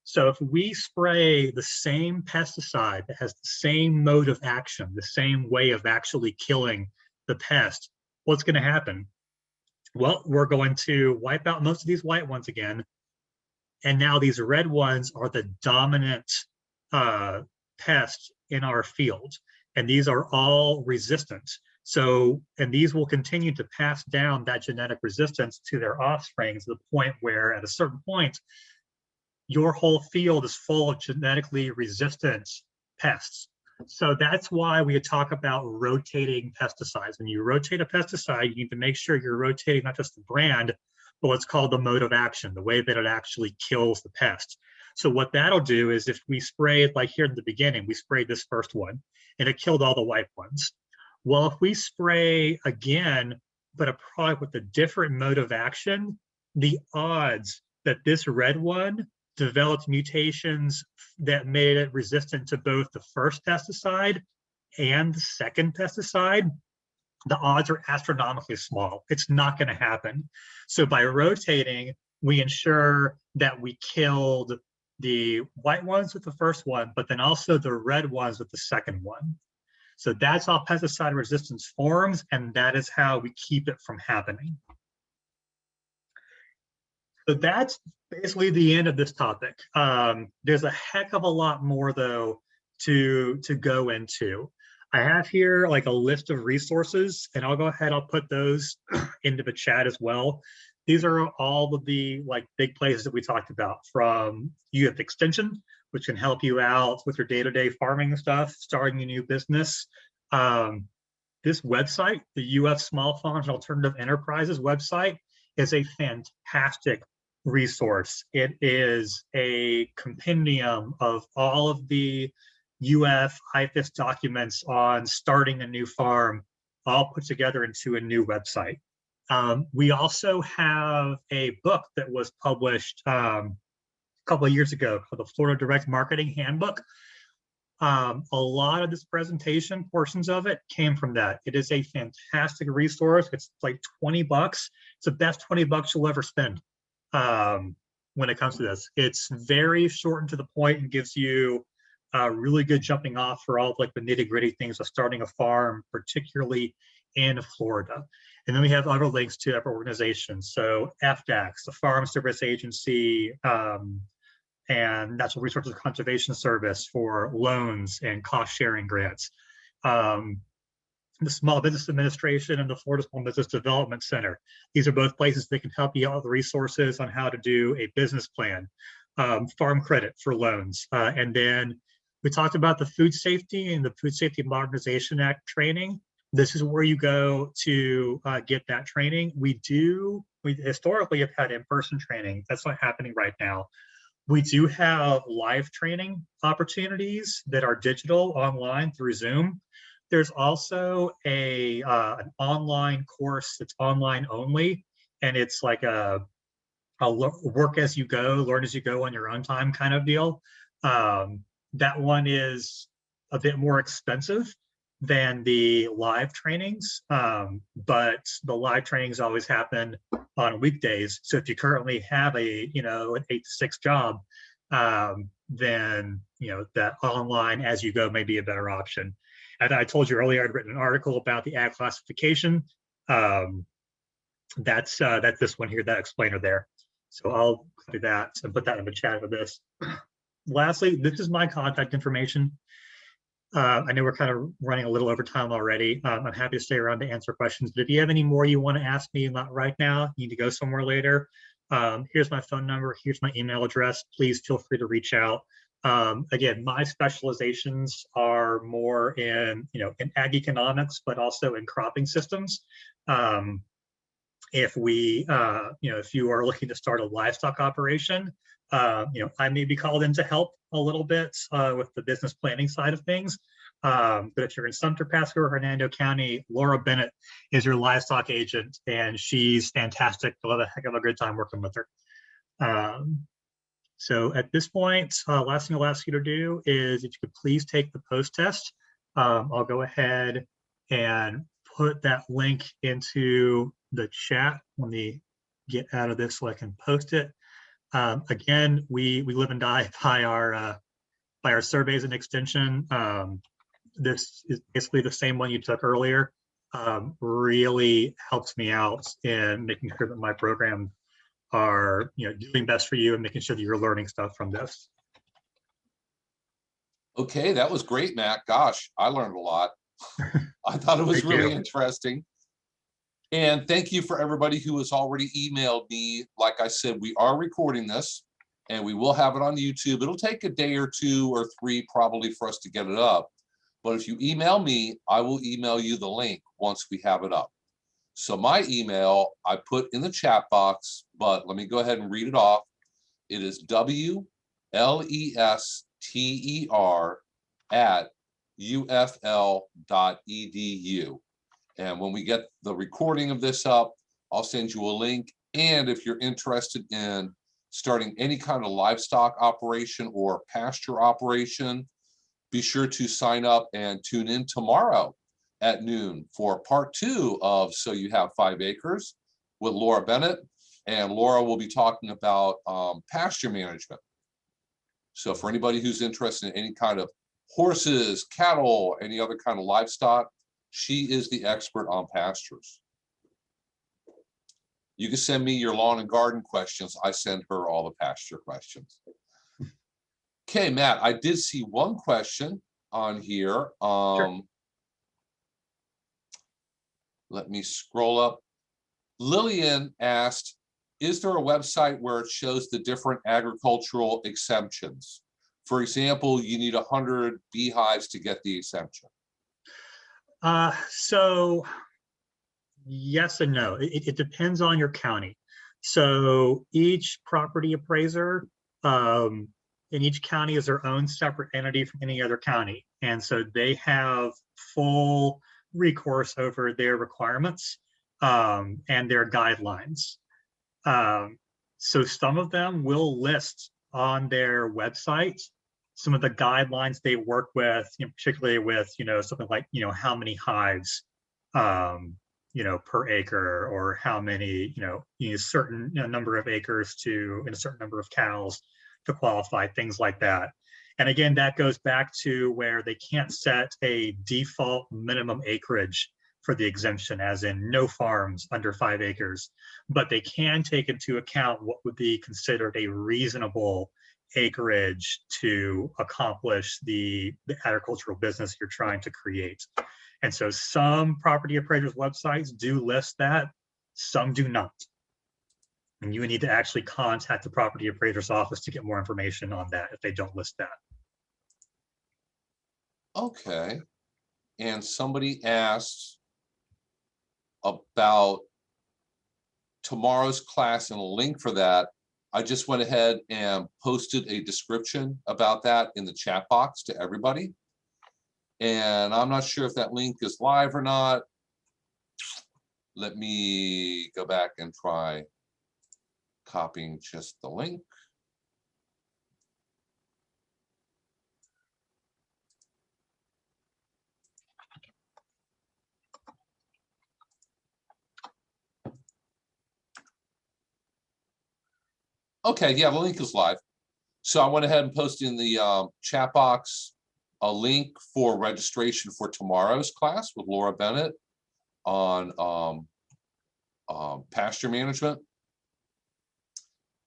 So if we spray the same pesticide that has the same mode of action, the same way of actually killing the pest, what's going to happen? Well, we're going to wipe out most of these white ones again. And now these red ones are the dominant pest in our field. And these are all resistant. So, and these will continue to pass down that genetic resistance to their offspring to the point where at a certain point, your whole field is full of genetically resistant pests. So that's why we talk about rotating pesticides. When you rotate a pesticide, you need to make sure you're rotating not just the brand, but what's called the mode of action, the way that it actually kills the pest. So what that'll do is if we spray it like here in the beginning, we sprayed this first one and it killed all the white ones. Well, if we spray again, but a product with a different mode of action, the odds that this red one developed mutations that made it resistant to both the first pesticide and the second pesticide, the odds are astronomically small. It's not going to happen. So by rotating, we ensure that we killed the white ones with the first one, but then also the red ones with the second one. So that's how pesticide resistance forms, and that is how we keep it from happening. So that's basically the end of this topic. There's a heck of a lot more, though, to go into. I have here like a list of resources, and I'll go ahead, I'll put those into the chat as well. These are all of the like big places that we talked about, from IFAS Extension, which can help you out with your day-to-day farming stuff, starting a new business. This website, the U.S. Small Farms and Alternative Enterprises website, is a fantastic resource. It is a compendium of all of the UF IFAS documents on starting a new farm, all put together into a new website. We also have a book that was published couple of years ago called the Florida Direct Marketing Handbook. A lot of this presentation, portions of it, came from that. It is a fantastic resource. It's like $20. It's the best $20 you'll ever spend when it comes to this. It's very short and to the point and gives you a really good jumping off for all of like the nitty gritty things of starting a farm, particularly in Florida. And then we have other links to other organizations. So FDACS, the Farm Service Agency, and Natural Resources Conservation Service for loans and cost sharing grants. The Small Business Administration and the Florida Small Business Development Center. These are both places that can help you out with resources on how to do a business plan, farm credit for loans. And then we talked about the Food Safety and the Food Safety Modernization Act training. This is where you go to get that training. We historically have had in-person training. That's not happening right now. We do have live training opportunities that are digital online through Zoom. There's also an online course that's online only, and it's like a work as you go, learn as you go on your own time kind of deal. That one is a bit more expensive than the live trainings, but the live trainings always happen on weekdays. So if you currently have an 8 to 6 job, then that online as you go may be a better option. And I told you earlier I'd written an article about the ag classification. That's this one here, that explainer there. So I'll do that and put that in the chat for this. Lastly, this is my contact information. I know we're kind of running a little over time already. I'm happy to stay around to answer questions, but if you have any more you want to ask me, not right now, you need to go somewhere later. Here's my phone number, here's my email address. Please feel free to reach out. Again, my specializations are more in ag economics, but also in cropping systems. If you are looking to start a livestock operation, I may be called in to help a little bit with the business planning side of things. But if you're in Sumter, Pasco, or Hernando County, Laura Bennett is your livestock agent, and she's fantastic. You'll have a heck of a good time working with her. So at this point, last thing I'll ask you to do is if you could please take the post test. I'll go ahead and put that link into the chat. Let me get out of this so I can post it. Again, we live and die by our surveys and extension. This is basically the same one you took earlier. Really helps me out in making sure that my program are doing best for you and making sure that you're learning stuff from this. Okay, that was great, Matt. Gosh, I learned a lot. I thought it was really interesting. And thank you for everybody who has already emailed me. Like I said, we are recording this and we will have it on YouTube. It'll take a day or 2 or 3 probably for us to get it up. But if you email me, I will email you the link once we have it up. So my email I put in the chat box, but let me go ahead and read it off. It is WLESTER@UFL.edu. And when we get the recording of this up, I'll send you a link. And if you're interested in starting any kind of livestock operation or pasture operation, be sure to sign up and tune in tomorrow at noon for part 2 of So You Have 5 Acres with Laura Bennett. And Laura will be talking about pasture management. So for anybody who's interested in any kind of horses, cattle, any other kind of livestock, she is the expert on pastures. You can send me your lawn and garden questions. I send her all the pasture questions. Okay, Matt, I did see one question on here. Sure. Let me scroll up. Lillian asked, is there a website where it shows the different agricultural exemptions? For example, you need 100 beehives to get the exemption. So yes and no. It depends on your county. So each property appraiser in each county is their own separate entity from any other county. And so they have full recourse over their requirements and their guidelines. So some of them will list on their website some of the guidelines they work with, particularly with, something like, how many hives, per acre, or how many, certain number of acres and a certain number of cows to qualify, things like that. And again, that goes back to where they can't set a default minimum acreage for the exemption, as in no farms under 5 acres, but they can take into account what would be considered a reasonable acreage to accomplish the agricultural business you're trying to create. And so some property appraisers websites do list that, some do not. And you would need to actually contact the property appraiser's office to get more information on that if they don't list that. Okay. And somebody asked about tomorrow's class and a link for that. I just went ahead and posted a description about that in the chat box to everybody. And I'm not sure if that link is live or not. Let me go back and try copying just the link. Okay, yeah, the link is live. So I went ahead and posted in the chat box a link for registration for tomorrow's class with Laura Bennett on pasture management.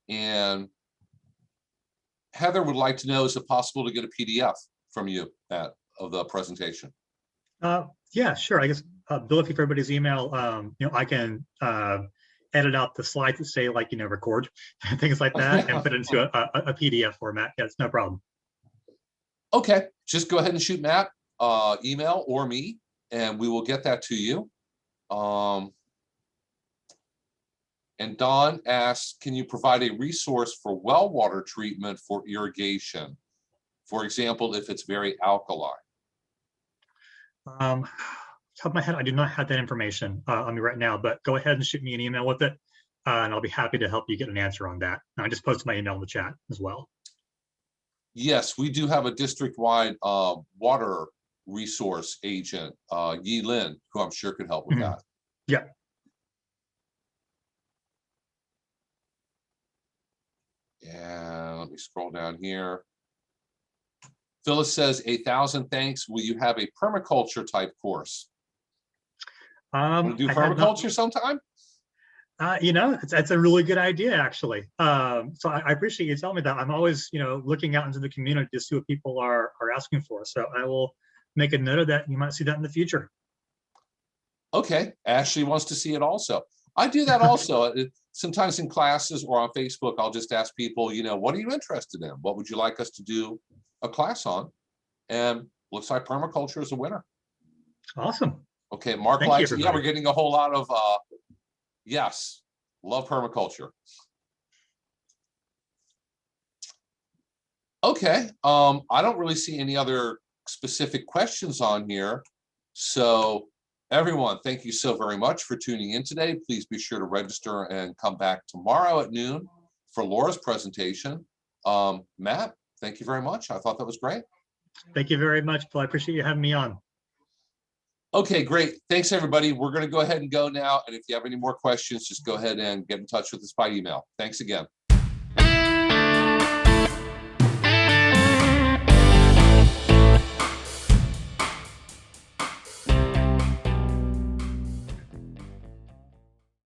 And Heather would like to know, is it possible to get a PDF from you of the presentation? Yeah, sure. I guess, Bill, if you have everybody's email, I can edit out the slides that say, like, record, things like that, and put it into a PDF format. Yeah, it's no problem. Okay, just go ahead and shoot Matt email or me, and we will get that to you. And Don asks, can you provide a resource for well water treatment for irrigation? For example, if it's very alkaline. Top of my head, I do not have that information on me right now, but go ahead and shoot me an email with it, and I'll be happy to help you get an answer on that. And I just posted my email in the chat as well. Yes, we do have a district-wide water resource agent, Yi Lin, who I'm sure could help with that. Yeah. And let me scroll down here. Phyllis says, 1,000 thanks. Will you have a permaculture type course? Want to do permaculture sometime? That's a really good idea, actually. So I appreciate you telling me that. I'm always, looking out into the community to see what people are asking for. So I will make a note of that. You might see that in the future. Okay, Ashley wants to see it also. I do that also. Sometimes in classes or on Facebook, I'll just ask people, what are you interested in? What would you like us to do a class on? And looks like permaculture is a winner. Awesome. Okay, Mark likes it. Yeah, we're getting a whole lot of yes, love permaculture. Okay, I don't really see any other specific questions on here. So everyone, thank you so very much for tuning in today. Please be sure to register and come back tomorrow at noon for Laura's presentation. Matt, thank you very much. I thought that was great. Thank you very much, Paul. I appreciate you having me on. Okay, great. Thanks, everybody. We're going to go ahead and go now. And if you have any more questions, just go ahead and get in touch with us by email. Thanks again.